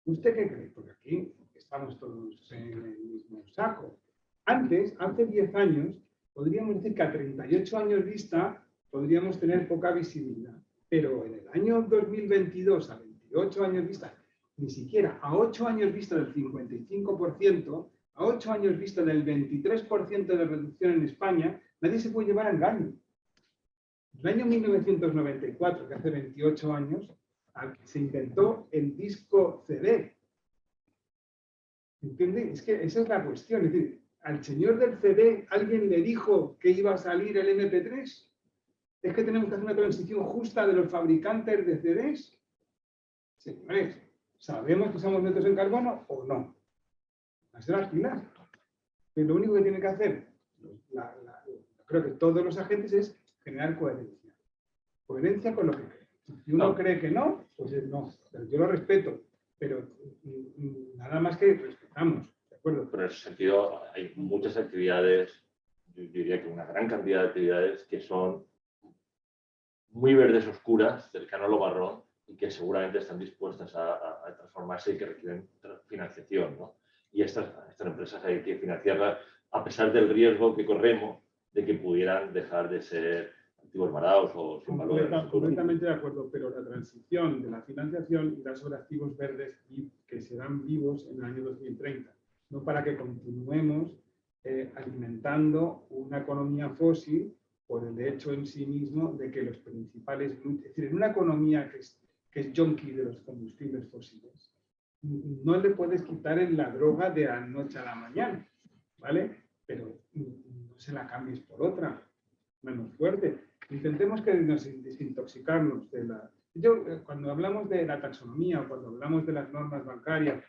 ¿Usted qué cree? Porque aquí estamos todos en el mismo saco. Antes, hace 10 años, podríamos decir que a 38 años vista podríamos tener poca visibilidad. Pero en el año 2022, a 28 años vista, ni siquiera a 8 años vista del 55%, a 8 años vista del 23% de reducción en España, nadie se puede llevar a engaño. En el año 1994, que hace 28 años, se inventó el disco CD. ¿Entiende? Es que esa es la cuestión. Es decir, al señor del CD, ¿alguien le dijo que iba a salir el MP3? ¿Es que tenemos que hacer una transición justa de los fabricantes de CDs? Señores, ¿sabemos que somos neutros en carbono o no? A ser las pilas. Lo único que tiene que hacer, creo que todos los agentes, es generar coherencia. Coherencia con lo que cree. Si uno cree que no, pues no. Pero yo lo respeto, pero nada más que respetamos. ¿De acuerdo? Pero en ese sentido hay muchas actividades, yo diría que una gran cantidad de actividades que son muy verdes oscuras, cercano a lo marrón, y que seguramente están dispuestas a transformarse y que requieren financiación, ¿no? Y estas empresas hay que financiarlas a pesar del riesgo que corremos de que pudieran dejar de ser activos varados o sin valor. Completamente de acuerdo, pero la transición de la financiación irá sobre activos verdes y que serán vivos en el año 2030, no para que continuemos alimentando una economía fósil por el hecho en sí mismo de que los principales... Es decir, en una economía que es junkie de los combustibles fósiles, no le puedes quitar la droga de la noche a la mañana, ¿vale? Pero no se la cambies por otra, menos fuerte. Intentemos que desintoxicarnos de la... cuando hablamos de la taxonomía o cuando hablamos de las normas bancarias,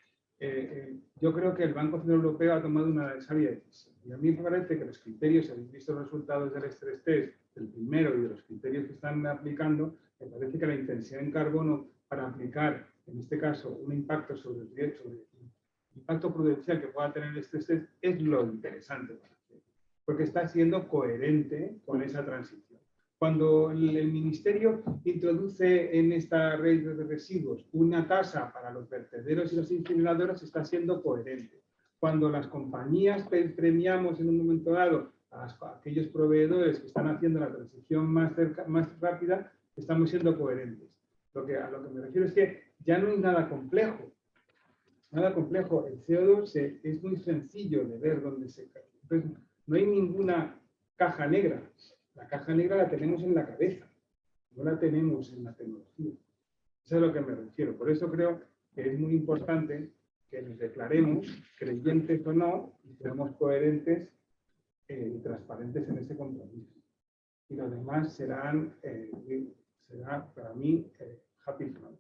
yo creo que el Banco Central Europeo ha tomado una sabia decisión. Y a mí me parece que los criterios, si habéis visto los resultados del estrés test, del primero y de los criterios que están aplicando, me parece que la intensidad en carbono para aplicar, en este caso, un impacto sobre el riesgo, sobre el impacto prudencial que pueda tener el estrés test, es lo interesante para hacer, porque está siendo coherente con esa transición. Cuando el Ministerio introduce en esta red de residuos una tasa para los vertederos y los incineradores, está siendo coherente. Cuando las compañías premiamos en un momento dado a aquellos proveedores que están haciendo la transición más rápida, estamos siendo coherentes. A lo que me refiero es que ya no hay nada complejo. Nada complejo. El CO2 es muy sencillo de ver dónde se cae. Entonces, no hay ninguna caja negra. La caja negra la tenemos en la cabeza, no la tenemos en la tecnología. Eso es a lo que me refiero. Por eso creo que es muy importante que nos declaremos, creyentes o no, y seamos coherentes y transparentes en ese compromiso. Y lo demás será para mí happy fun.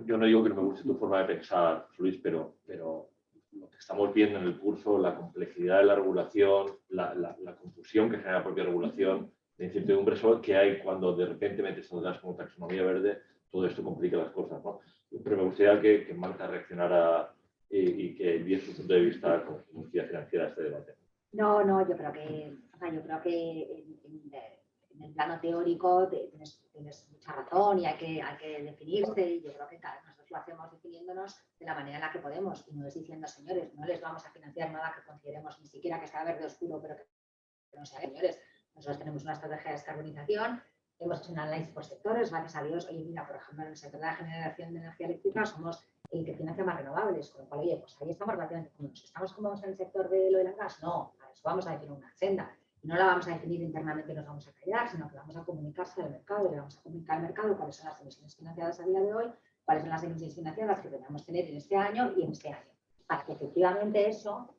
Yo no digo que no me guste tu forma de pensar, Luis, pero lo que estamos viendo en el curso, la complejidad de la regulación, la confusión que genera la propia regulación, la incertidumbre que hay cuando de repente metes cosas como taxonomía verde, todo esto complica las cosas, ¿no? Pero me gustaría que Marta reaccionara y que diese su punto de vista como entidad financiera a este debate. No, yo creo que en el plano teórico tienes mucha razón y hay que definirse, y yo creo que nosotros lo hacemos definiéndonos de la manera en la que podemos, y no es diciendo, señores, no les vamos a financiar nada que consideremos ni siquiera que sea verde oscuro, pero que no sea, señores. Nosotros tenemos una estrategia de descarbonización, hemos hecho un análisis por sectores, gracias a Dios. Oye, mira, por ejemplo, en el sector de la generación de energía eléctrica somos el que financia más renovables, con lo cual, oye, pues ahí estamos relativamente cómodos. ¿Estamos cómodos en el sector de lo del gas? No, para eso vamos a definir una agenda. Y no la vamos a definir internamente y nos vamos a callar, sino que vamos a comunicarse al mercado y le vamos a comunicar al mercado cuáles son las emisiones financiadas a día de hoy, cuáles son las emisiones financiadas que tenemos que tener en este año y en este año. Para que efectivamente eso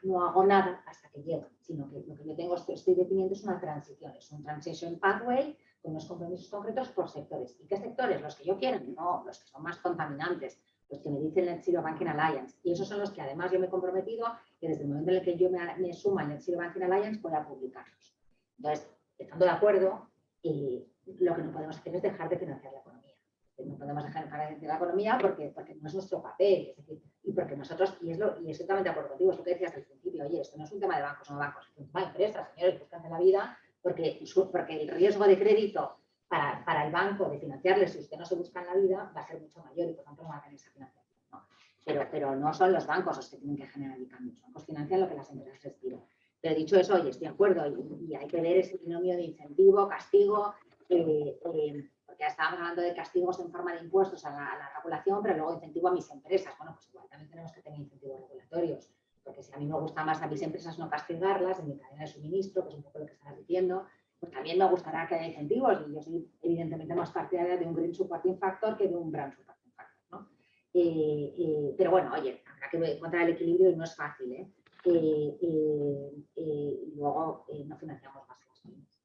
no hago nada hasta que llegue, sino que lo que yo estoy definiendo es una transición, es un transition pathway con unos compromisos concretos por sectores. ¿Y qué sectores? Los que yo quiero, no, los que son más contaminantes, los que me dice el Net Zero Banking Alliance. Y esos son los que además yo me he comprometido que desde el momento en el que yo me suma al Net Zero Banking Alliance voy a publicarlos. Entonces, estando de acuerdo, lo que no podemos hacer es dejar de financiar la economía. No podemos dejar de financiar la economía porque no es nuestro papel, es decir, y porque nosotros, y estoy totalmente de acuerdo contigo, es lo que decías al principio, oye, esto no es un tema de bancos o no bancos, es un tema de empresas, señores, buscan la vida, porque el riesgo de crédito para el banco de financiarles si usted no se busca en la vida va a ser mucho mayor y por tanto no va a tener esa financiación, ¿no? pero no son los bancos los que tienen que generar el cambio. Los bancos financian lo que las empresas les piden. Pero dicho eso, oye, estoy de acuerdo y hay que ver ese binomio de incentivo, castigo, porque ya estábamos hablando de castigos en forma de impuestos a la regulación, pero luego incentivo a mis empresas. Bueno, pues igual también tenemos que tener incentivos regulatorios, porque si a mí me gusta más a mis empresas no castigarlas en mi cadena de suministro, que es un poco lo que estabas diciendo, pues también me gustará que haya incentivos y yo soy evidentemente más partidaria de un Green Supporting Factor que de un Brown Supporting Factor, ¿no? Pero bueno, oye, habrá que encontrar el equilibrio y no es fácil, ¿eh? Y luego no financiamos más las pymes.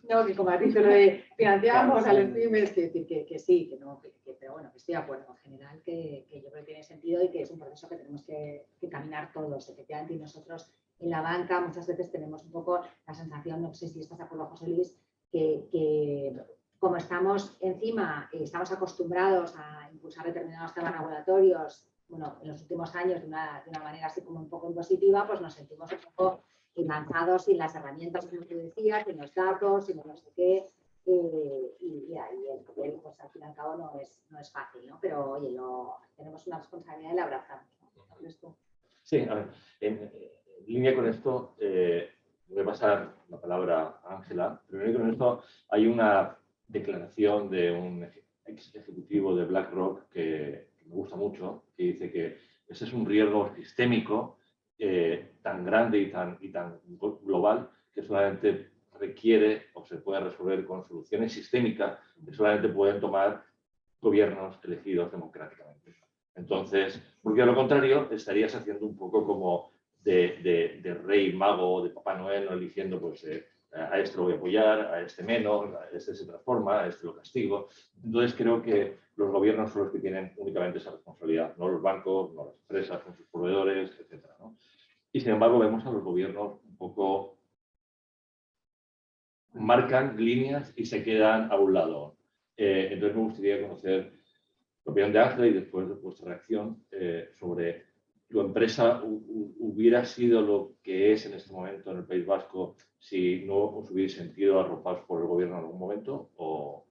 No, que como has dicho, lo de financiamos a las pymes, que decir que sí, que no, pero bueno, que estoy de acuerdo en general, que yo creo que tiene sentido y que es un proceso que tenemos que caminar todos, efectivamente, y nosotros en la banca muchas veces tenemos un poco la sensación, no sé si estás de acuerdo, José Luis, que como estamos encima, estamos acostumbrados a impulsar determinados temas regulatorios, bueno, en los últimos años de una manera así como un poco impositiva, pues nos sentimos un poco lanzados sin las herramientas, como tú decías, sin los datos, sin no sé qué, y ahí el papel, pues al fin y al cabo no es fácil, ¿no? Pero oye, tenemos una responsabilidad y la abrazamos, ¿no? Sí, a ver, en línea con esto, voy a pasar la palabra a Ángela. Primero con esto, hay una declaración de un ex ejecutivo de BlackRock que me gusta mucho, que dice que ese es un riesgo sistémico tan grande y tan global que solamente requiere o se puede resolver con soluciones sistémicas que solamente pueden tomar gobiernos elegidos democráticamente. Entonces, porque a lo contrario, estarías haciendo un poco como de rey mago, de Papá Noel, ¿no? Eligiendo, pues, a este lo voy a apoyar, a este menos, a este se transforma, a este lo castigo. Entonces, creo que los gobiernos son los que tienen únicamente esa responsabilidad, no los bancos, no las empresas con sus proveedores, etc., ¿no? Y, sin embargo, vemos a los gobiernos un poco marcan líneas y se quedan a un lado. Entonces, me gustaría conocer la opinión de Ángela y después de vuestra reacción sobre tu empresa hubiera sido lo que es en este momento en el País Vasco si no os hubiese sentido arropados por el gobierno en algún momento o...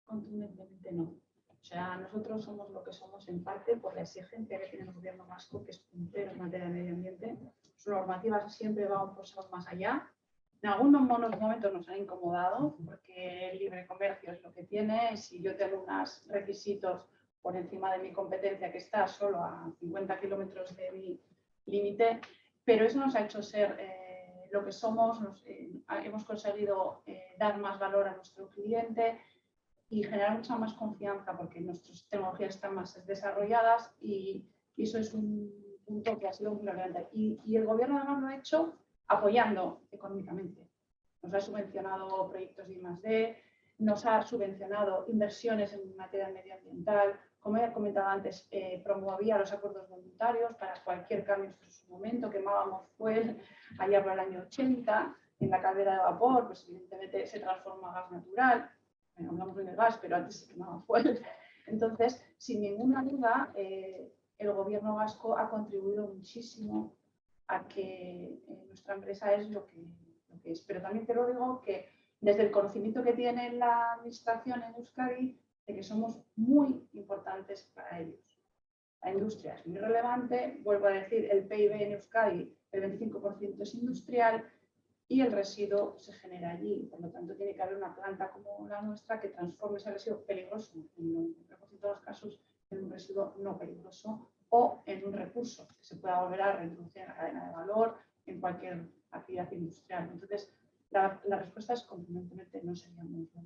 Contundentemente no. O sea, nosotros somos lo que somos en parte por la exigencia que tiene el gobierno vasco, que es puntero en materia de medio ambiente. Sus normativas siempre van un paso más allá. En algunos momentos nos han incomodado porque el libre comercio es lo que tiene. Si yo tengo unos requisitos por encima de mi competencia que está solo a 50 kilómetros de mi límite, pero eso nos ha hecho ser lo que somos. Hemos conseguido dar más valor a nuestro cliente y generar mucha más confianza porque nuestras tecnologías están más desarrolladas y eso es un punto que ha sido muy relevante. Y el gobierno además lo ha hecho apoyando económicamente. Nos ha subvencionado proyectos de I+D, nos ha subvencionado inversiones en materia medioambiental. Como ya he comentado antes, promovía los acuerdos voluntarios para cualquier cambio en su momento. Quemábamos fuel allá por el año 80, en la caldera de vapor, pues evidentemente se transforma a gas natural. Bueno, hablamos de gas, pero antes se quemaba fuel. Entonces, sin ninguna duda, el gobierno vasco ha contribuido muchísimo a que nuestra empresa es lo que es. Pero también te lo digo que desde el conocimiento que tiene la administración en Euskadi, de que somos muy importantes para ellos. La industria es muy relevante, vuelvo a decir, el PIB en Euskadi, el 25% es industrial y el residuo se genera allí. Por lo tanto, tiene que haber una planta como la nuestra que transforme ese residuo peligroso, en el 90% de los casos, en un residuo no peligroso o en un recurso que se pueda volver a reintroducir en la cadena de valor, en cualquier actividad industrial. Entonces, la respuesta es completamente no seríamos lo mismo.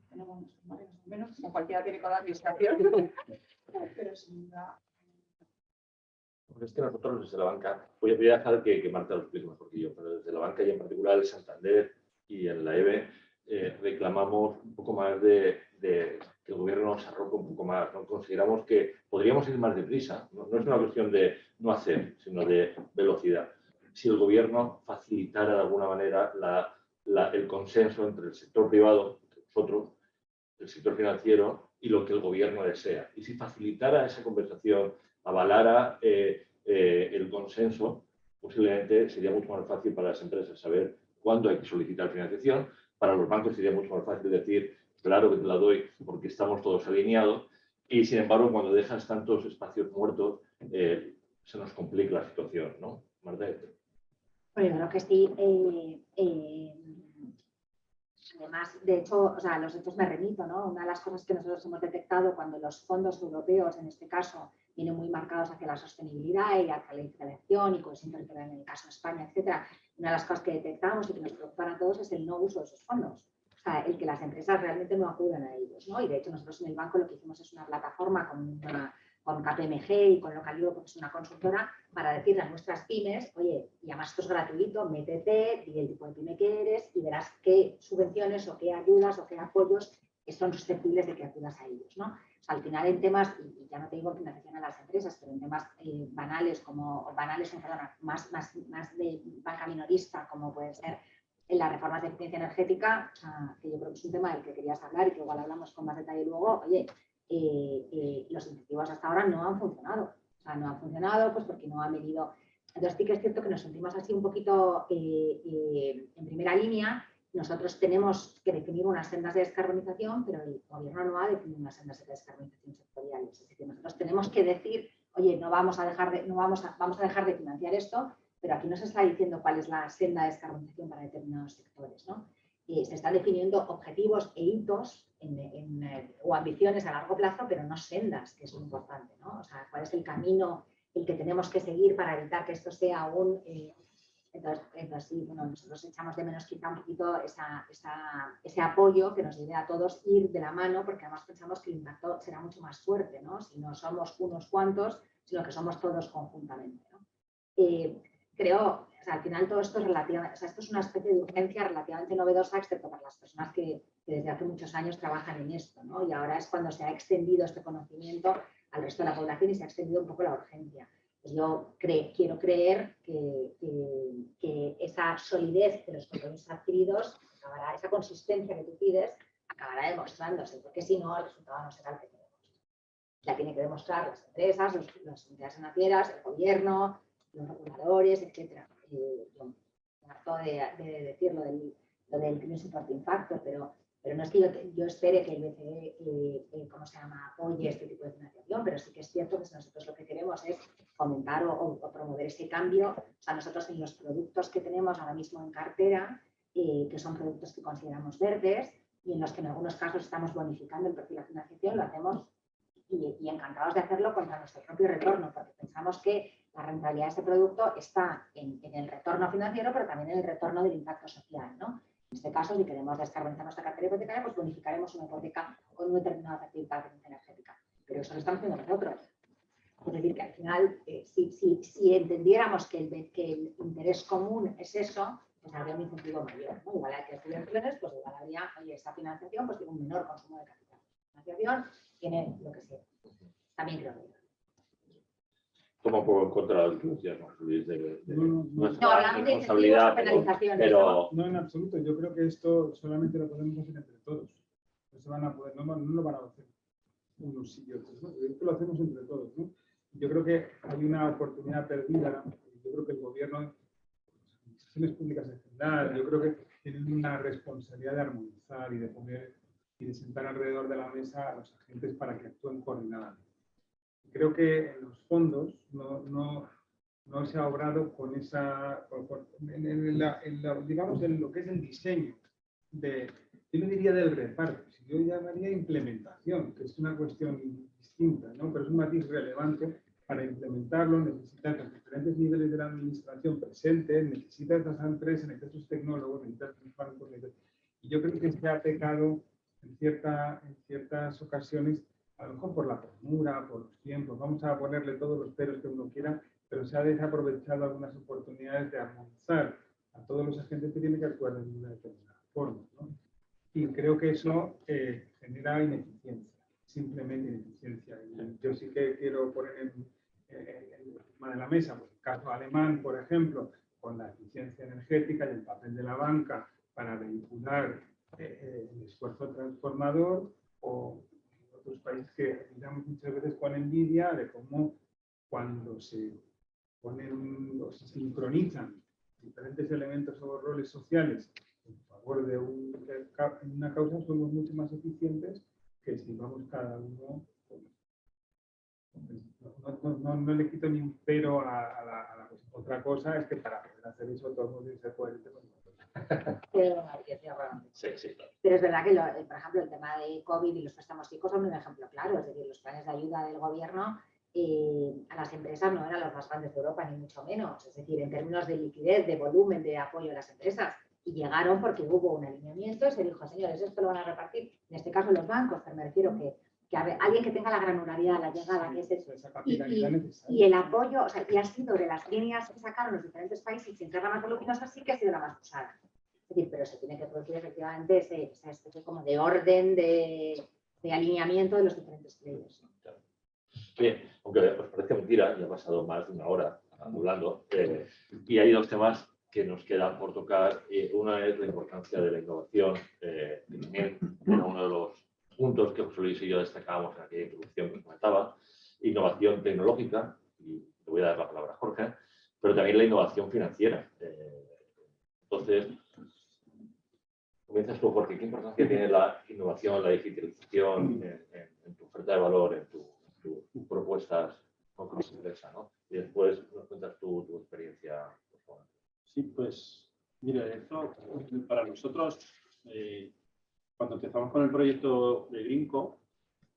Tenemos nuestros males o menos, como cualquiera tiene con la administración, pero sin duda. Es que nosotros desde la banca, voy a dejar que Marta lo explique mejor que yo, pero desde la banca y en particular el Santander y en la EVE reclamamos un poco más de que el gobierno nos arrope un poco más, ¿no? Consideramos que podríamos ir más deprisa, no es una cuestión de no hacer, sino de velocidad. Si el gobierno facilitara de alguna manera el consenso entre el sector privado, entre nosotros, el sector financiero y lo que el gobierno desea. Y si facilitara esa conversación, avalara el consenso, posiblemente sería mucho más fácil para las empresas saber cuándo hay que solicitar financiación. Para los bancos sería mucho más fácil decir, claro que te la doy porque estamos todos alineados. Y sin embargo, cuando dejas tantos espacios muertos, se nos complica la situación, ¿no? Marta. Bueno, yo creo que sí. Además, de hecho, o sea, los hechos me remito, ¿no? Una de las cosas que nosotros hemos detectado cuando los fondos europeos, en este caso, vienen muy marcados hacia la sostenibilidad y hacia la integración y cohesión territorial en el caso de España, etcétera, una de las cosas que detectamos y que nos preocupan a todos es el no uso de esos fondos. O sea, el que las empresas realmente no acuden a ellos, ¿no? Y de hecho, nosotros en el banco lo que hicimos es una plataforma con KPMG y con Localivo, porque es una consultora, para decirle a nuestras pymes, oye, y además esto es gratuito, métete, di el tipo de pyme que eres y verás qué subvenciones o qué ayudas o qué apoyos son susceptibles de que acudas a ellos, ¿no? O sea, al final en temas, y ya no te digo financiación a las empresas, pero en temas banales, más de banca minorista, como puede ser en las reformas de eficiencia energética, que yo creo que es un tema del que querías hablar y que igual hablamos con más detalle luego, oye, los incentivos hasta ahora no han funcionado. O sea, no han funcionado pues porque no han venido. Entonces sí que es cierto que nos sentimos así un poquito en primera línea. Nosotros tenemos que definir unas sendas de descarbonización, pero el gobierno no ha definido unas sendas de descarbonización sectoriales. Es decir, nosotros tenemos que decir, oye, vamos a dejar de financiar esto, pero aquí no se está diciendo cuál es la senda de descarbonización para determinados sectores, ¿no? Se están definiendo objetivos e hitos o ambiciones a largo plazo, pero no sendas, que es muy importante, ¿no? O sea, cuál es el camino el que tenemos que seguir para evitar que esto sea un... Entonces sí, bueno, nosotros echamos de menos quizá un poquito ese apoyo que nos lleve a todos ir de la mano, porque además pensamos que el impacto será mucho más fuerte, ¿no? Si no somos unos cuantos, sino que somos todos conjuntamente, ¿no? Creo, o sea, al final todo esto es relativamente, o sea, esto es una especie de urgencia relativamente novedosa, excepto para las personas que desde hace muchos años trabajan en esto, ¿no? Y ahora es cuando se ha extendido este conocimiento al resto de la población y se ha extendido un poco la urgencia. Pues yo quiero creer que esa solidez de los compromisos adquiridos, esa consistencia que tú pides, acabará demostrándose, porque si no, el resultado no será el que queremos. La tiene que demostrar las empresas, las entidades financieras, el gobierno, los reguladores, etcétera. Yo harto de decir lo del Green Supporting Factor, pero no es que yo espere que el BCE, apoye este tipo de financiación, pero sí que es cierto que nosotros lo que queremos es fomentar o promover ese cambio. O sea, nosotros en los productos que tenemos ahora mismo en cartera, que son productos que consideramos verdes y en los que en algunos casos estamos bonificando el perfil de financiación, lo hacemos y encantados de hacerlo contra nuestro propio retorno, porque pensamos que la rentabilidad de este producto está en el retorno financiero, pero también en el retorno del impacto social, ¿no? En este caso, si queremos descarbonizar nuestra cartera hipotecaria, pues bonificaremos una hipoteca con un determinado certificado de eficiencia energética. Pero eso lo estamos haciendo nosotros. Es decir, que al final, si entendiéramos que el interés común es eso, pues habría un incentivo mayor, ¿no? Igual hay que estudiar planes, pues igual habría, oye, esta financiación pues tiene un menor consumo de capital. La financiación tiene lo que sea. También creo que Toma un poco en contra de las decíamos, Luis, de nuestra hablamos de responsabilidad, penalizaciones, pero No, en absoluto. Yo creo que esto solamente lo podemos hacer entre todos. No se van a poder, no lo van a hacer unos y otros, ¿no? Esto lo hacemos entre todos, ¿no? Yo creo que hay una oportunidad perdida. Yo creo que el gobierno, las administraciones públicas en general, yo creo que tienen una responsabilidad de armonizar y de poner y de sentar alrededor de la mesa a los agentes para que actúen coordinadamente. Creo que en los fondos no se ha obrado con esa, digamos, en lo que es el diseño yo no diría del reparto, yo llamaría implementación, que es una cuestión distinta, ¿no? Pero es un matiz relevante. Para implementarlo necesitas los diferentes niveles de la administración presentes, necesitas las empresas, necesitas los tecnólogos, necesitas los bancos, y yo creo que se ha pecado en ciertas ocasiones, a lo mejor por la premura, por los tiempos, vamos a ponerle todos los peros que uno quiera, pero se ha desaprovechado algunas oportunidades de armonizar a todos los agentes que tienen que actuar de una determinada forma, ¿no? Y creo que eso genera ineficiencia, simplemente ineficiencia. Y yo sí que quiero poner encima de la mesa, pues, el caso alemán, por ejemplo, con la eficiencia energética y el papel de la banca para vehicular el esfuerzo transformador, o otros países que miramos muchas veces con envidia de cómo cuando se ponen o se sincronizan diferentes elementos o roles sociales en favor de una causa, somos mucho más eficientes que si vamos cada uno no le quito ni un pero a la cosa. Otra cosa es que para poder hacer eso todo el mundo tiene que ser coherente con nosotros. Sí, sí, claro. Pero es verdad que, por ejemplo, el tema de COVID y los préstamos chicos son un ejemplo claro. Es decir, los planes de ayuda del gobierno a las empresas no eran los más grandes de Europa, ni mucho menos. Es decir, en términos de liquidez, de volumen, de apoyo a las empresas. Y llegaron porque hubo un alineamiento y se dijo, señores, esto lo van a repartir. En este caso los bancos, pero me refiero que alguien que tenga la granularidad, la llegada, que es y el apoyo, o sea, y ha sido de las líneas que sacaron los diferentes países, sin ser la más voluminosa, sí que ha sido la más usada. Es decir, pero se tiene que producir efectivamente esa especie como de orden, de alineamiento de los diferentes players. Bien, aunque os parezca mentira, ya ha pasado más de una hora hablando, y hay dos temas que nos quedan por tocar. Una es la importancia de la innovación, que también era uno de los puntos que José Luis y yo destacábamos en aquella introducción que os comentaba. Innovación tecnológica, y le voy a dar la palabra a Jorge, pero también la innovación financiera. Entonces, comienzas tú, Jorge. ¿Qué importancia tiene la innovación, la digitalización en tu oferta de valor, en tus propuestas con tu empresa, ¿no? Y después nos cuentas tu experiencia, por favor. Sí, pues, mira, esto para nosotros, cuando empezamos con el proyecto de Greenco,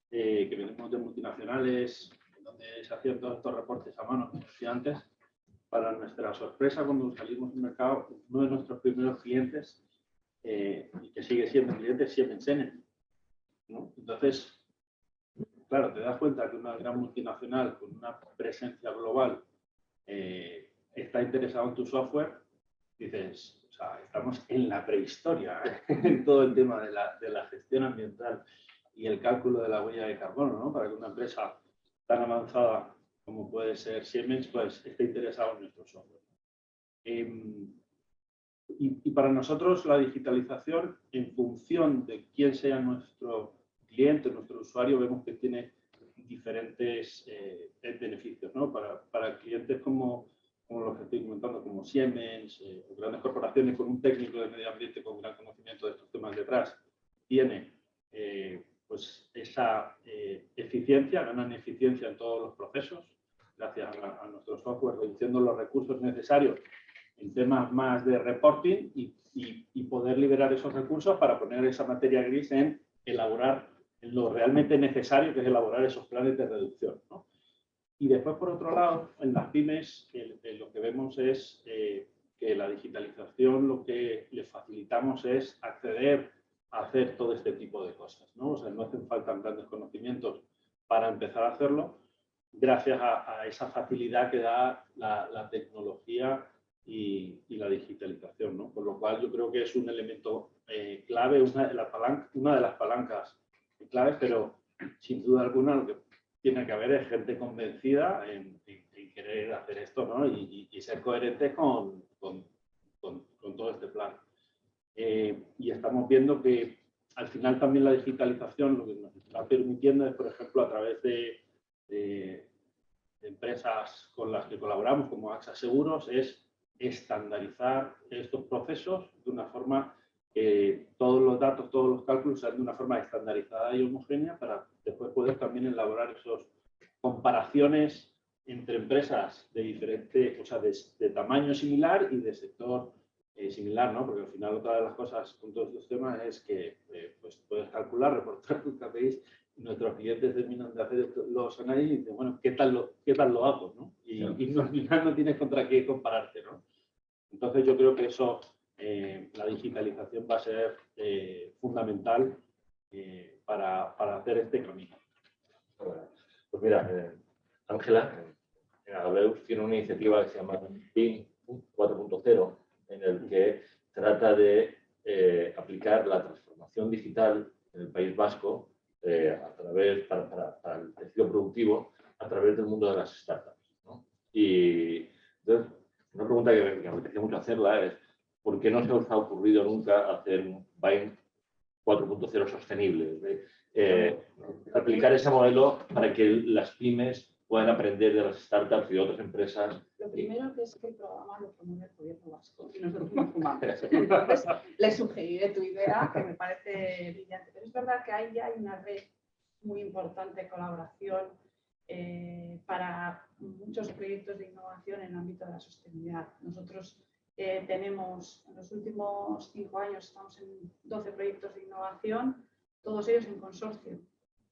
que venimos de multinacionales, donde se hacían todos estos reportes a mano, como decía antes, para nuestra sorpresa, cuando salimos al mercado, uno de nuestros primeros clientes, y que sigue siendo cliente, es Siemens Energy, ¿no? Entonces, claro, te das cuenta que una gran multinacional con una presencia global está interesado en tu software, dices, o sea, estamos en la prehistoria en todo el tema de la gestión ambiental y el cálculo de la huella de carbono, ¿no? Para que una empresa tan avanzada como puede ser Siemens, pues esté interesado en nuestro software. Y para nosotros la digitalización, en función de quién sea nuestro cliente, nuestro usuario, vemos que tiene diferentes beneficios, ¿no? Para clientes como los que estoy comentando, como Siemens, grandes corporaciones con un técnico de medio ambiente con gran conocimiento de estos temas detrás, tiene pues esa eficiencia, ganan eficiencia en todos los procesos, gracias a nuestro software, reduciendo los recursos necesarios en temas más de reporting y poder liberar esos recursos para poner esa materia gris en elaborar en lo realmente necesario, que es elaborar esos planes de reducción, ¿no? Y después, por otro lado, en las pymes, lo que vemos es que la digitalización lo que le facilitamos es acceder a hacer todo este tipo de cosas, ¿no? O sea, no hacen falta grandes conocimientos para empezar a hacerlo, gracias a esa facilidad que da la tecnología y la digitalización, ¿no? Por lo cual yo creo que es un elemento clave, una de las palancas claves, pero sin duda alguna lo que tiene que haber es gente convencida en querer hacer esto, ¿no? Y ser coherente con todo este plan. Y estamos viendo que al final también la digitalización lo que nos está permitiendo es, por ejemplo, a través de empresas con las que colaboramos, como AXA Seguros, es estandarizar estos procesos de una forma que todos los datos, todos los cálculos sean de una forma estandarizada y homogénea para después poder también elaborar esas comparaciones entre empresas de diferente, o sea, de tamaño similar y de sector similar, ¿no? Porque al final otra de las cosas con todos estos temas es que pues puedes calcular, reportar tus KPIs y nuestros clientes terminan de hacer los análisis y dicen, bueno, ¿qué tal lo hago, ¿no? Y al final no tienes contra qué compararte, ¿no? Entonces yo creo que eso, la digitalización va a ser fundamental para hacer este camino. Pues mira, Ángela, en Agaveus tiene una iniciativa que se llama BIM 4.0, en el que trata de aplicar la transformación digital en el País Vasco a través, para el tejido productivo, a través del mundo de las startups, ¿no? Y entonces, una pregunta que me apetecía mucho hacerla es, ¿por qué no se os ha ocurrido nunca hacer un BIM 4.0 sostenible? Aplicar ese modelo para que las pymes puedan aprender de las startups y de otras empresas. Lo primero que es que el programa lo promueve el gobierno vasco y nosotros no fumamos. Entonces, le sugeriré tu idea, que me parece brillante. Pero es verdad que ahí ya hay una red muy importante de colaboración para muchos proyectos de innovación en el ámbito de la sostenibilidad. Nosotros tenemos, en los últimos 5 años, estamos en 12 proyectos de innovación, todos ellos en consorcio,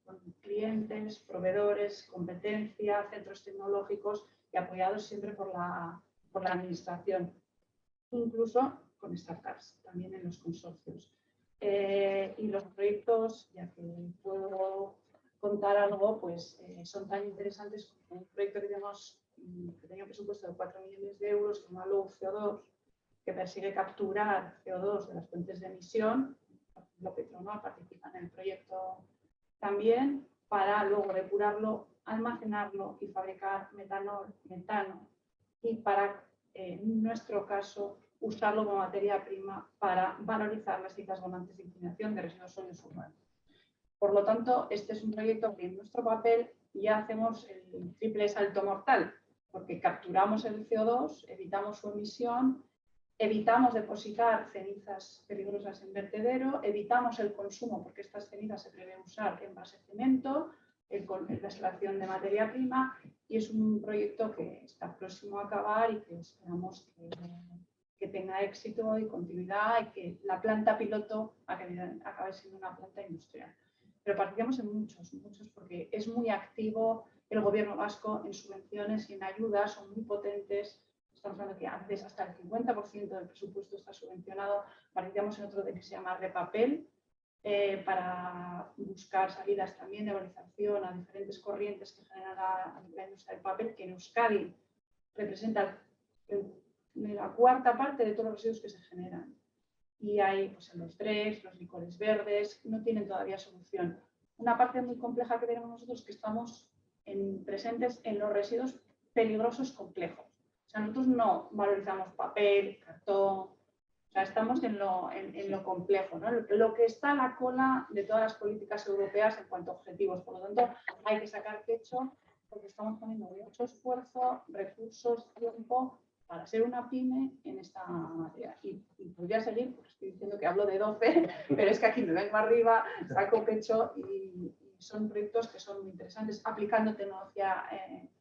con clientes, proveedores, competencia, centros tecnológicos y apoyados siempre por la administración, incluso con startups, también en los consorcios. Y los proyectos, ya que puedo contar algo, pues son tan interesantes como un proyecto que tenía un presupuesto de 4 millones de euros, que se llama Low CO2, que persigue capturar CO2 de las fuentes de emisión. La Petronor participa en el proyecto también, para luego depurarlo, almacenarlo y fabricar metano, y para, en nuestro caso, usarlo como materia prima para valorizar las ciclas volantes de incineración de residuos sólidos urbanos. Por lo tanto, este es un proyecto que en nuestro papel ya hacemos el triple salto mortal, porque capturamos el CO2, evitamos su emisión, evitamos depositar cenizas peligrosas en vertedero, evitamos el consumo, porque estas cenizas se prevé usar en base de cemento, la extracción de materia prima, y es un proyecto que está próximo a acabar y que esperamos que tenga éxito y continuidad, y que la planta piloto acabe siendo una planta industrial. Pero participamos en muchos, porque es muy activo el gobierno vasco en subvenciones y en ayudas, son muy potentes. Estamos hablando que a veces hasta el 50% del presupuesto está subvencionado. Participamos en otro que se llama Repapel, para buscar salidas también de valorización a diferentes corrientes que genera la industria del papel, que en Euskadi representa la cuarta parte de todos los residuos que se generan. Y hay, pues, en los DRECS, los licores verdes, no tienen todavía solución. Una parte muy compleja que tenemos nosotros es que estamos presentes en los residuos peligrosos complejos. O sea, nosotros no valorizamos papel, cartón, o sea, estamos en lo complejo, ¿no? Lo que está a la cola de todas las políticas europeas en cuanto a objetivos. Por lo tanto, hay que sacar pecho, porque estamos poniendo mucho esfuerzo, recursos, tiempo para ser una pyme en esta materia. Y podría seguir, porque estoy diciendo que hablo de 12, pero es que aquí me vengo arriba, saco pecho, y son proyectos que son muy interesantes, aplicando tecnología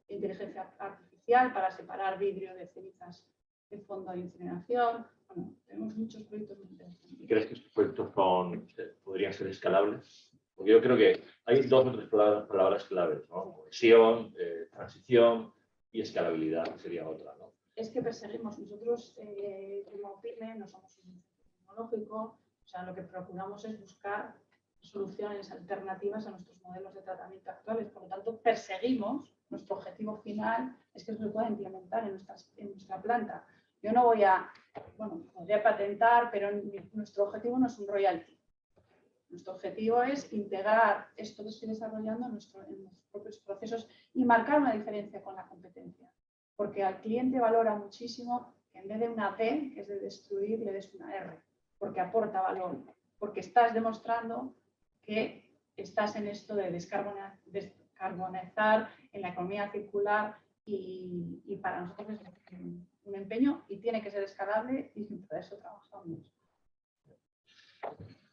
de inteligencia artificial para separar vidrio de cenizas de fondo de incineración. Bueno, tenemos muchos proyectos muy interesantes. ¿Y crees que estos proyectos podrían ser escalables? Porque yo creo que hay 2 o 3 palabras claves, ¿no? Cohesión, transición y escalabilidad, que sería otra, ¿no? Es que perseguimos nosotros, como PYME, no somos un centro tecnológico, o sea, lo que procuramos es buscar soluciones alternativas a nuestros modelos de tratamiento actuales. Por lo tanto, perseguimos, nuestro objetivo final es que se pueda implementar en nuestra planta. Yo no voy a, bueno, podría patentar, pero nuestro objetivo no es un royalty. Nuestro objetivo es integrar esto que estoy desarrollando en nuestros propios procesos y marcar una diferencia con la competencia. Porque al cliente valora muchísimo que en vez de una D, que es de destruir, le des una R, porque aporta valor, porque estás demostrando que estás en esto de descarbonizar en la economía circular, y para nosotros es un empeño y tiene que ser escalable, y para eso trabajamos.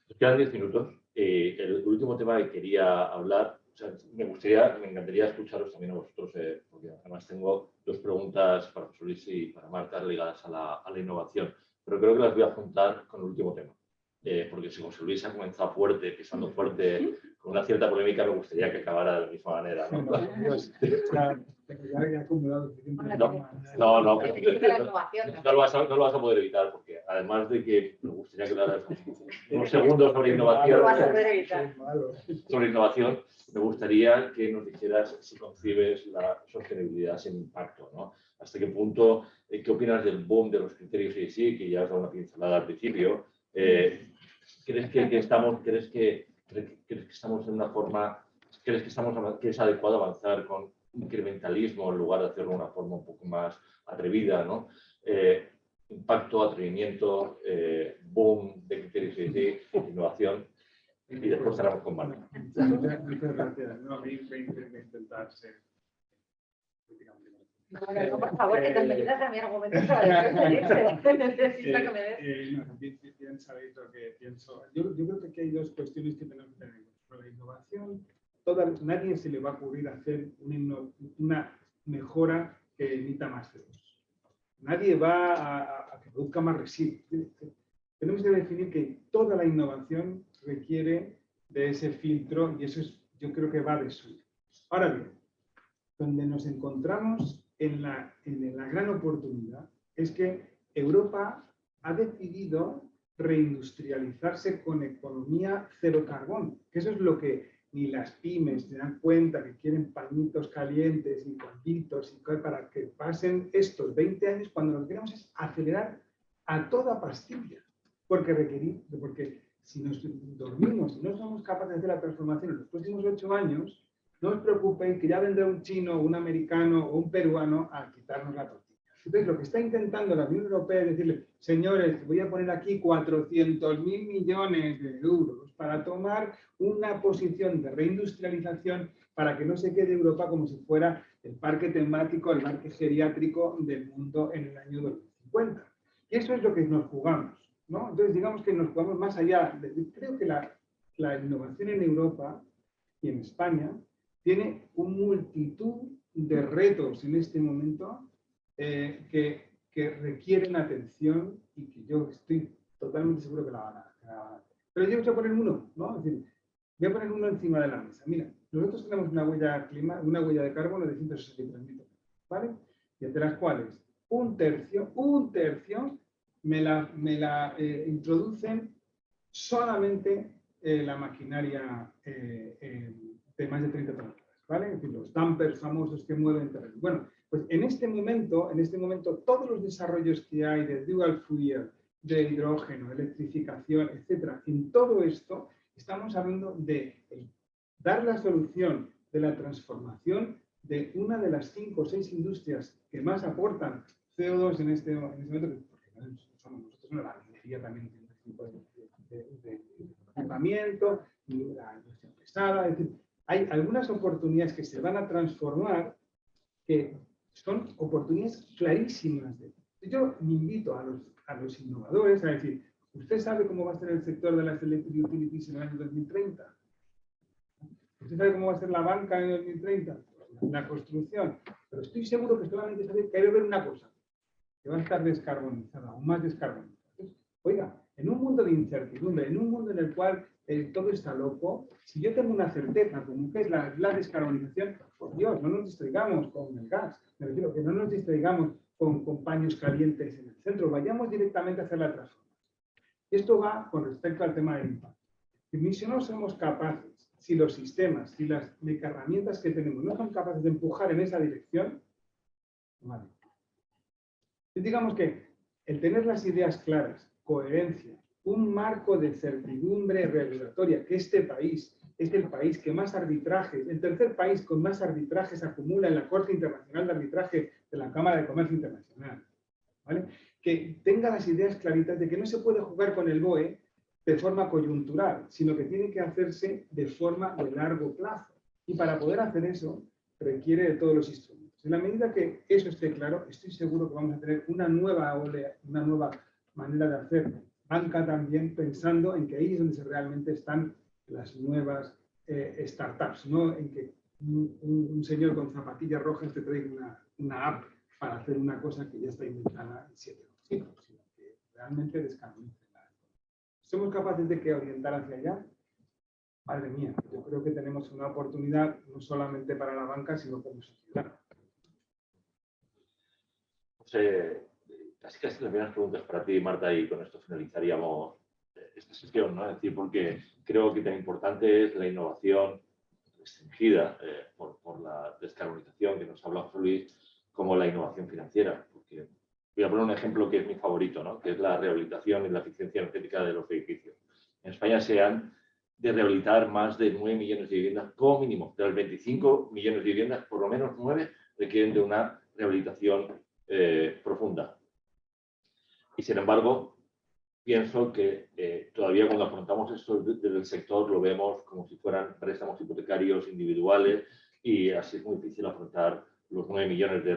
Nos quedan 10 minutos. El último tema que quería hablar, o sea, me encantaría escucharos también a vosotros, porque además tengo 2 preguntas para José Luis y para Marta ligadas a la innovación, pero creo que las voy a juntar con el último tema. Porque si José Luis ha comenzado fuerte, pisando fuerte, con una cierta polémica, me gustaría que acabara de la misma manera, ¿no? No lo vas a poder evitar, porque además de que me gustaría que hablaras unos segundos sobre innovación, me gustaría que nos dijeras si concibes la sostenibilidad sin impacto, ¿no? Hasta qué punto, ¿qué opinas del boom de los criterios ESG, que ya has dado una pincelada al principio? ¿Crees que estamos en una forma, crees que es adecuado avanzar con incrementalismo en lugar de hacerlo de una forma un poco más atrevida, ¿no? Impacto, atrevimiento, boom de criterios ESG, innovación, y después cerramos con Marta. Muchas gracias. No, voy a intentar ser políticamente correcto. No, por favor, que te ayudas a mi argumento para necesito que me des. Bien sabéis lo que pienso. Yo creo que hay 2 cuestiones que tenemos que tener. La innovación nadie se le va a ocurrir hacer una mejora que emita más CO2. Nadie va a que produzca más residuos. Tenemos que definir que toda la innovación requiere de ese filtro y eso yo creo que va de suyo. Ahora bien, donde nos encontramos en la gran oportunidad es que Europa ha decidido reindustrializarse con economía cero carbón, que eso es lo que ni las pymes se dan cuenta, que quieren pañitos calientes y cuantitos para que pasen estos 20 años, cuando lo que queremos es acelerar a toda pastilla, porque si nos dormimos y no somos capaces de hacer la transformación en los próximos 8 años, no os preocupéis que ya vendrá un chino, un americano o un peruano a quitarnos la tortilla. Entonces, lo que está intentando la Unión Europea es decirle, señores, voy a poner aquí 400.000 millones de euros para tomar una posición de reindustrialización para que no se quede Europa como si fuera el parque temático, el parque geriátrico del mundo en el año 2050. Y eso es lo que nos jugamos, ¿no? Entonces, digamos que nos jugamos más allá. Creo que la innovación en Europa y en España tiene una multitud de retos en este momento que requieren atención y que yo estoy totalmente seguro que la van a hacer. Pero yo voy a poner uno, ¿no? Es decir, voy a poner uno encima de la mesa. Mira, nosotros tenemos una huella de carbono de 163.000 toneladas, ¿vale? Y entre las cuales un tercio me la introducen solamente la maquinaria de más de 30 toneladas, ¿vale? Es decir, los dumpers famosos que mueven terreno. Bueno, pues en este momento, todos los desarrollos que hay de dual fuel, de hidrógeno, electrificación, etcétera, en todo esto estamos hablando de dar la solución de la transformación de una de las 5 o 6 industrias que más aportan CO2 en este momento, porque nosotros la minería también tiene un tipo de equipamiento, y la industria pesada, es decir, hay algunas oportunidades que se van a transformar que son oportunidades clarísimas. Yo me invito a los innovadores a decir, ¿usted sabe cómo va a ser el sector de las electric utilities en el año 2030? ¿Usted sabe cómo va a ser la banca en el 2030? La construcción. Pero estoy seguro que solamente sabe que hay que ver una cosa, que va a estar descarbonizada, aún más descarbonizada. Entonces, oiga, en un mundo de incertidumbre, en un mundo en el cual todo está loco, si yo tengo una certeza como que es la descarbonización, por Dios, no nos distraigamos con el gas. Me refiero que no nos distraigamos con paños calientes en el centro, vayamos directamente a hacer la transformación. Esto va con respecto al tema del impacto. Si no somos capaces, si los sistemas, si las herramientas que tenemos no son capaces de empujar en esa dirección, vale. Digamos que el tener las ideas claras, coherencia, un marco de certidumbre regulatoria, que este país es el país que más arbitrajes, el tercer país con más arbitrajes acumula en la Corte Internacional de Arbitraje de la Cámara de Comercio Internacional, ¿vale? Que tenga las ideas claritas de que no se puede jugar con el BOE de forma coyuntural, sino que tiene que hacerse de forma de largo plazo. Y para poder hacer eso, requiere de todos los instrumentos. En la medida que eso esté claro, estoy seguro que vamos a tener una nueva manera de hacer banca también, pensando en que ahí es donde realmente están las nuevas startups, no en que un señor con zapatillas rojas te traiga una app para hacer una cosa que ya está inventada en 7 años, sino que realmente descarbonice. ¿Somos capaces de orientar hacia allá? Madre mía, yo creo que tenemos una oportunidad no solamente para la banca, sino como sociedad. Casi las primeras preguntas para ti, Marta, y con esto finalizaríamos esta sesión, ¿no? Es decir, porque creo que tan importante es la innovación restringida por la descarbonización que nos habla José Luis, como la innovación financiera. Porque voy a poner un ejemplo que es mi favorito, ¿no? Que es la rehabilitación y la eficiencia energética de los edificios. En España se han de rehabilitar más de 9 millones de viviendas como mínimo. De las 25 millones de viviendas, por lo menos 9 requieren de una rehabilitación profunda. Y sin embargo, pienso que todavía cuando afrontamos esto desde el sector lo vemos como si fueran préstamos hipotecarios individuales y así es muy difícil afrontar los 9 millones de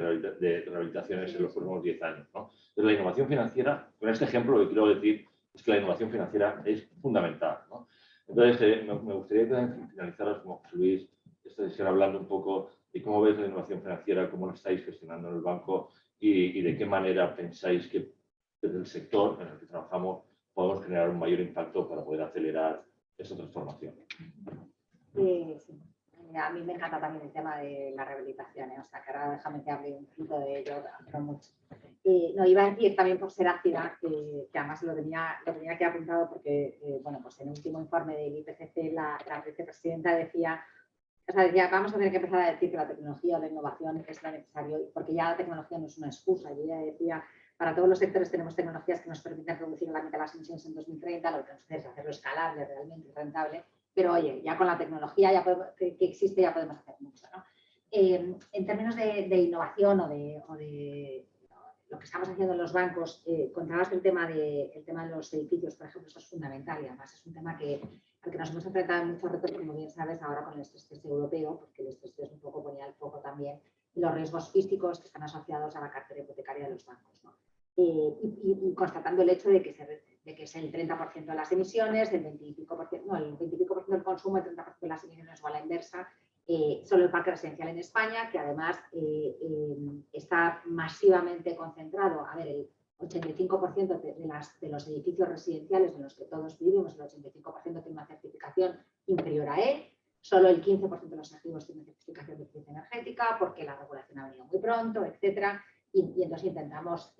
rehabilitaciones en los próximos 10 años, ¿no? Entonces, la innovación financiera, con este ejemplo lo que quiero decir es que la innovación financiera es fundamental, ¿no? Entonces, me gustaría que finalizaras como José Luis esta sesión hablando un poco de cómo veis la innovación financiera, cómo lo estáis gestionando en el banco y de qué manera pensáis que desde el sector en el que trabajamos podemos generar un mayor impacto para poder acelerar esta transformación. Sí. Mira, a mí me encanta también el tema de la rehabilitación, o sea, que ahora déjame que hable un poquito de ello, pero mucho. No, iba a decir también por ser ácida, que además lo tenía aquí apuntado porque, bueno, pues en el último informe del IPCC la vicepresidenta decía, vamos a tener que empezar a decir que la tecnología o la innovación es lo necesario, porque ya la tecnología no es una excusa. Yo ya decía, para todos los sectores tenemos tecnologías que nos permiten reducir la mitad de las emisiones en 2030, lo que nos hace es hacerlo escalable, realmente rentable. Pero oye, ya con la tecnología que existe ya podemos hacer mucho, ¿no? En términos de innovación o de lo que estamos haciendo en los bancos, contabas el tema de los edificios, por ejemplo, esto es fundamental y además es un tema al que nos hemos enfrentado en muchos retos, como bien sabes, ahora con el estrés test europeo, porque el estrés test un poco ponía el foco también en los riesgos físicos que están asociados a la cartera hipotecaria de los bancos, ¿no? Y constatando el hecho de que es el 30% de las emisiones, el 25% del consumo, el 30% de las emisiones o a la inversa, solo el parque residencial en España, que además está masivamente concentrado. A ver, el 85% de los edificios residenciales en los que todos vivimos, el 85% tiene una certificación inferior a E. Solo el 15% de los activos tienen certificación de eficiencia energética porque la regulación ha venido muy pronto, etcétera. Y entonces intentamos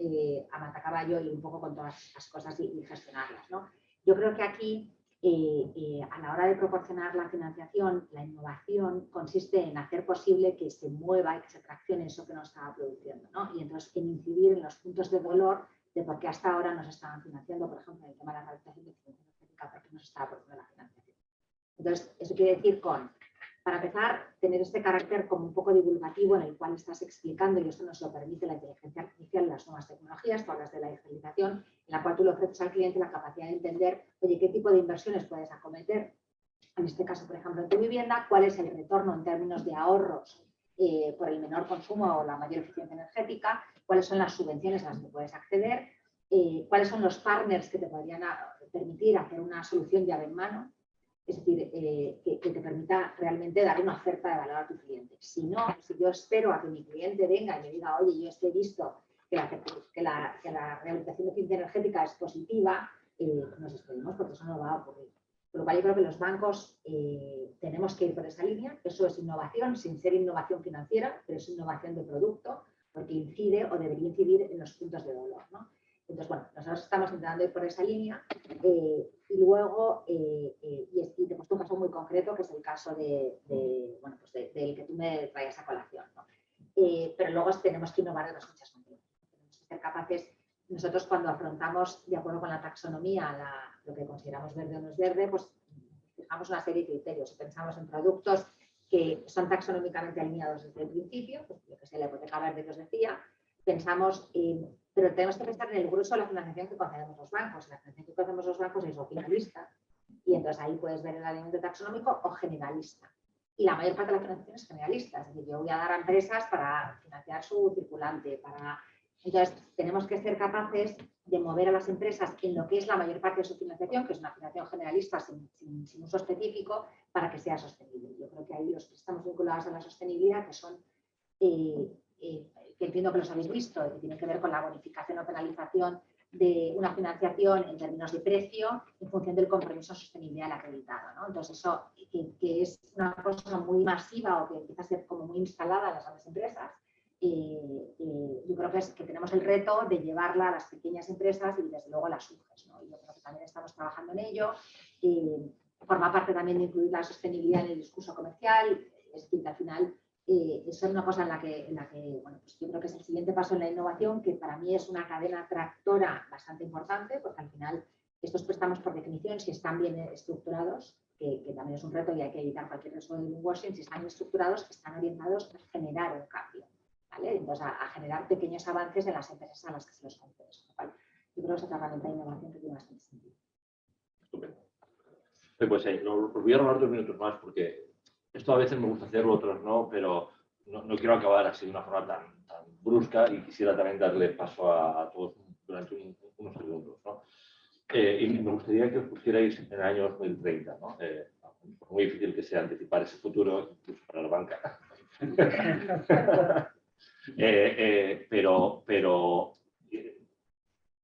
a matacaballo ir un poco con todas estas cosas y gestionarlas, ¿no? Yo creo que aquí, a la hora de proporcionar la financiación, la innovación consiste en hacer posible que se mueva y que se traccione eso que nos estaba produciendo, ¿no? Y entonces en incidir en los puntos de dolor de por qué hasta ahora nos estaban financiando, por ejemplo, en el tema de la rehabilitación de eficiencia energética, porque nos estaba produciendo la financiación. Entonces, eso quiere decir para empezar, tener este carácter como un poco divulgativo en el cual estás explicando, y esto nos lo permite la inteligencia artificial y las nuevas tecnologías, tú hablas de la digitalización, en la cual tú le ofreces al cliente la capacidad de entender, oye, qué tipo de inversiones puedes acometer, en este caso, por ejemplo, en tu vivienda, cuál es el retorno en términos de ahorros por el menor consumo o la mayor eficiencia energética, cuáles son las subvenciones a las que puedes acceder, cuáles son los partners que te podrían permitir hacer una solución llave en mano. Es decir, que te permita realmente dar una oferta de valor a tu cliente. Si no, si yo espero a que mi cliente venga y me diga, oye, yo he visto que la rehabilitación de eficiencia energética es positiva, nos despedimos porque eso no va a ocurrir. Por lo cual yo creo que los bancos tenemos que ir por esa línea. Eso es innovación, sin ser innovación financiera, pero es innovación de producto, porque incide o debería incidir en los puntos de dolor, ¿no? Entonces, bueno, nosotros estamos intentando ir por esa línea y luego, y te he puesto un caso muy concreto, que es el caso del que tú me traías a colación, ¿no? Pero luego tenemos que innovar de las muchas maneras. Tenemos que ser capaces, nosotros cuando afrontamos, de acuerdo con la taxonomía, lo que consideramos verde o no es verde, pues fijamos una serie de criterios. Pensamos en productos que son taxonómicamente alineados desde el principio, pues lo que sea la hipoteca verde que os decía, pensamos pero tenemos que pensar en el grueso de la financiación que concedemos los bancos. La financiación que concedemos los bancos es o finalista, y entonces ahí puedes ver el alineamiento taxonómico, o generalista. Y la mayor parte de la financiación es generalista, es decir, yo voy a dar a empresas para financiar su circulante. Entonces, tenemos que ser capaces de mover a las empresas en lo que es la mayor parte de su financiación, que es una financiación generalista sin uso específico, para que sea sostenible. Yo creo que ahí los que estamos vinculados a la sostenibilidad, que son que entiendo que los habéis visto, que tienen que ver con la bonificación o penalización de una financiación en términos de precio en función del compromiso de sostenibilidad del acreditado, ¿no? Entonces, eso que es una cosa muy masiva o que empieza a ser como muy instalada en las grandes empresas, yo creo que tenemos el reto de llevarla a las pequeñas empresas y desde luego a las UGEs, ¿no? Yo creo que también estamos trabajando en ello. Forma parte también de incluir la sostenibilidad en el discurso comercial, es decir, que al final eso es una cosa en la que bueno, pues yo creo que es el siguiente paso en la innovación, que para mí es una cadena tractora bastante importante, porque al final estos préstamos por definición, si están bien estructurados, que también es un reto y hay que evitar cualquier riesgo de greenwashing, si están bien estructurados, están orientados a generar un cambio, ¿vale? Entonces, a generar pequeños avances en las empresas a las que se los concede. Yo creo que es otra herramienta de innovación que tiene bastante sentido. Estupendo. Pues os voy a robar 2 minutos más porque esto a veces me gusta hacerlo, otros no, pero no quiero acabar así de una forma tan brusca y quisiera también darle paso a todos durante unos segundos, ¿no? Y me gustaría que os pusierais en el año 2030, ¿no? muy difícil que sea anticipar ese futuro, incluso para la banca. Pero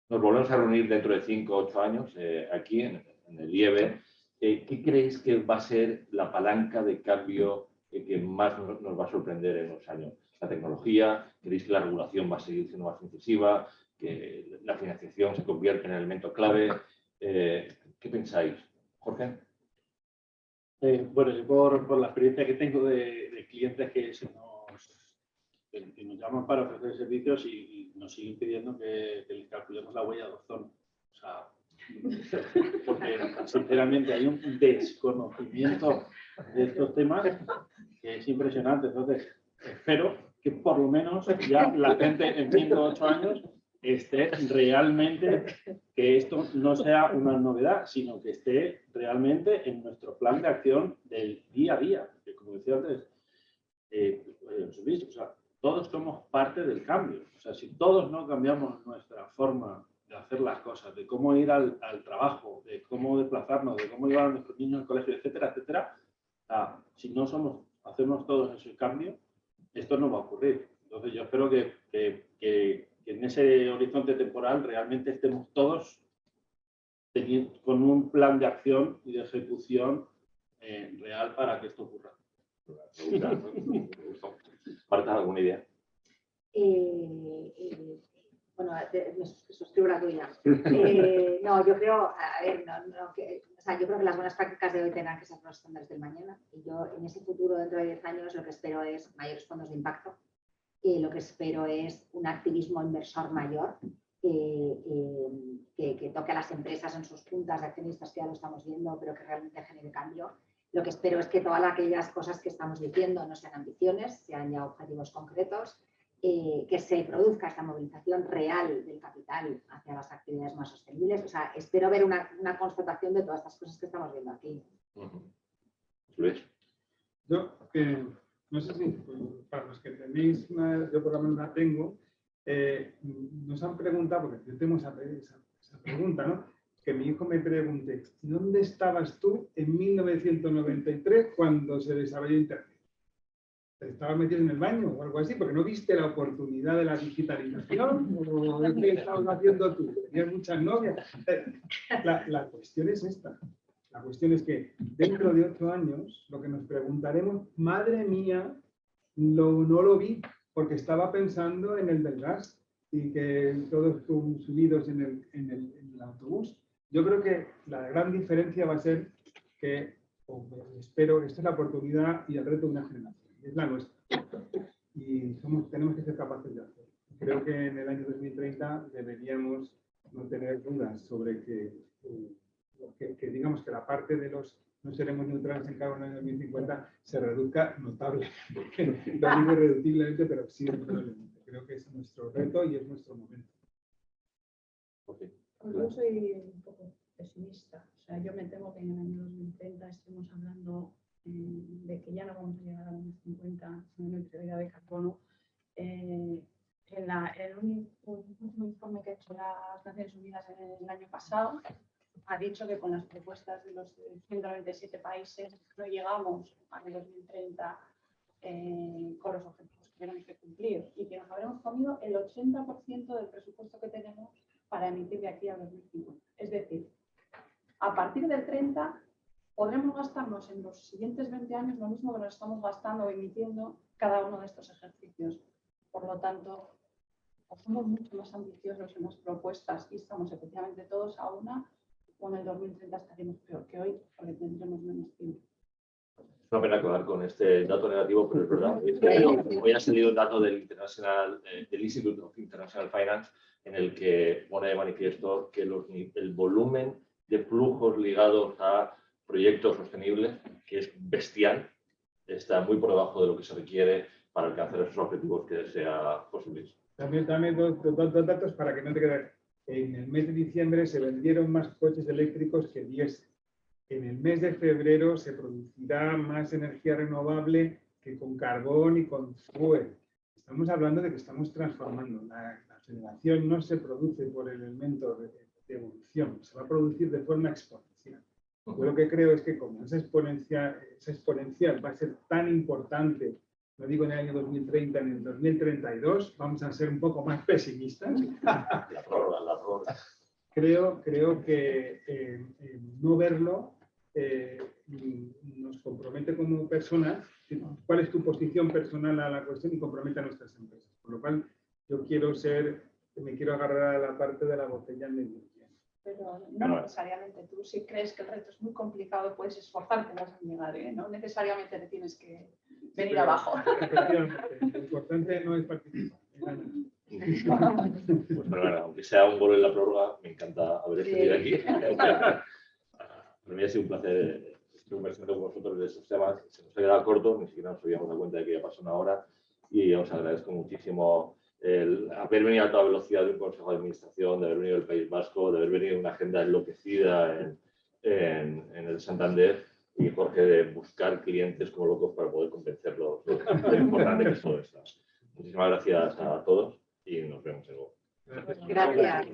nos volvemos a reunir dentro de 5 o 8 años aquí en el IEB. ¿Qué creéis que va a ser la palanca de cambio que más nos va a sorprender en los años? ¿La tecnología? ¿Creéis que la regulación va a seguir siendo más incisiva? ¿Que la financiación se convierte en elemento clave? ¿Qué pensáis? Jorge. Bueno, yo por la experiencia que tengo de clientes que nos llaman para ofrecer servicios y nos siguen pidiendo que les calculemos la huella de ozono. O sea, porque sinceramente hay un desconocimiento de estos temas que es impresionante. Entonces, espero que por lo menos ya la gente en 5 o 8 años esté realmente, que esto no sea una novedad, sino que esté realmente en nuestro plan de acción del día a día. Que, como decía antes, o sea, todos somos parte del cambio. O sea, si todos no cambiamos nuestra forma de hacer las cosas, de cómo ir al trabajo, de cómo desplazarnos, de cómo llevar a nuestros niños al colegio, etcétera, etcétera, si no hacemos todos ese cambio, esto no va a ocurrir. Entonces yo espero que en ese horizonte temporal realmente estemos todos con un plan de acción y de ejecución real para que esto ocurra. Me gustó. Marta, ¿alguna idea? Bueno, me suscribo la tuya. No, yo creo, a ver, o sea, yo creo que las buenas prácticas de hoy tendrán que ser los estándares del mañana. Y yo en ese futuro, dentro de 10 años, lo que espero es mayores fondos de impacto. Lo que espero es un activismo inversor mayor que toque a las empresas en sus puntas de accionistas, que ya lo estamos viendo, pero que realmente genere cambio. Lo que espero es que todas aquellas cosas que estamos diciendo no sean ambiciones, sean ya objetivos concretos, que se produzca esta movilización real del capital hacia las actividades más sostenibles. O sea, espero ver una constatación de todas estas cosas que estamos viendo aquí. Luis. Yo, no sé si para los que tenéis una, yo por lo menos la tengo, nos han preguntado, porque yo tengo esa pregunta, ¿no? Que mi hijo me pregunte, ¿dónde estabas tú en 1993 cuando se desarrolló Internet? ¿Te estabas metido en el baño o algo así? Porque no viste la oportunidad de la digitalización, o qué estabas haciendo tú, tenías muchas novias. La cuestión es esta. La cuestión es que dentro de 8 años lo que nos preguntaremos, madre mía, no lo vi porque estaba pensando en el del gas y que todos subidos en el autobús. Yo creo que la gran diferencia va a ser que, espero, esta es la oportunidad y el reto de una generación, es la nuestra. Y tenemos que ser capaces de hacerlo. Creo que en el año 2030 deberíamos no tener dudas sobre que digamos que la parte de los no seremos neutrales en carbono en el 2050 se reduzca notablemente. No digo irreduciblemente, pero sí notablemente. Creo que es nuestro reto y es nuestro momento. Okay. Yo soy un poco pesimista. O sea, yo me temo que en el año 2030 estemos hablando de que ya no vamos a llegar a los 50 en neutralidad de carbono. El último informe que ha hecho las Naciones Unidas el año pasado ha dicho que con las propuestas de los 197 países no llegamos al 2030 con los objetivos que tenemos que cumplir y que nos habremos comido el 80% del presupuesto que tenemos para emitir de aquí a 2050. Es decir, a partir del 30 podremos gastarnos en los siguientes 20 años lo mismo que nos estamos gastando o emitiendo cada uno de estos ejercicios. Por lo tanto, o somos mucho más ambiciosos en las propuestas y estamos efectivamente todos a una, o en el 2030 estaremos peor que hoy porque tendremos menos tiempo. Es una pena acabar con este dato negativo, pero es verdad. Hoy ha salido un dato del Institute of International Finance en el que pone de manifiesto que el volumen de flujos ligados a proyectos sostenibles, que es bestial, está muy por debajo de lo que se requiere para alcanzar esos objetivos que sea posible. También dos datos para que no te quede. En el mes de diciembre se vendieron más coches eléctricos que diésel. En el mes de febrero se producirá más energía renovable que con carbón y con fuel. Estamos hablando de que estamos transformando. La aceleración no se produce por el elemento de evolución, se va a producir de forma exponencial. Yo lo que creo es que como esa exponencial va a ser tan importante, no digo en el año 2030, en el 2032, vamos a ser un poco más pesimistas. La prórroga. Creo que no verlo nos compromete como personas. ¿Cuál es tu posición personal a la cuestión y compromete a nuestras empresas? Por lo cual yo me quiero agarrar a la parte de la botella en medio. Pero no necesariamente. Tú si crees que el reto es muy complicado, puedes esforzarte más en llegar, ¿eh? No necesariamente te tienes que venir abajo. Efectivamente, lo importante no es participar. Pues bueno, aunque sea un gol en la prórroga, me encanta haber estado aquí. Para mí ha sido un placer conversar con vosotros de estos temas. Se nos ha quedado corto, ni siquiera nos habíamos dado cuenta de que ya pasó una hora y os agradezco muchísimo el haber venido a toda velocidad de un consejo de administración, de haber venido del País Vasco, de haber venido una agenda enloquecida en el Santander y Jorge de buscar clientes como locos para poder convencerlos de lo importante que es todo esto. Muchísimas gracias a todos y nos vemos de nuevo. Gracias.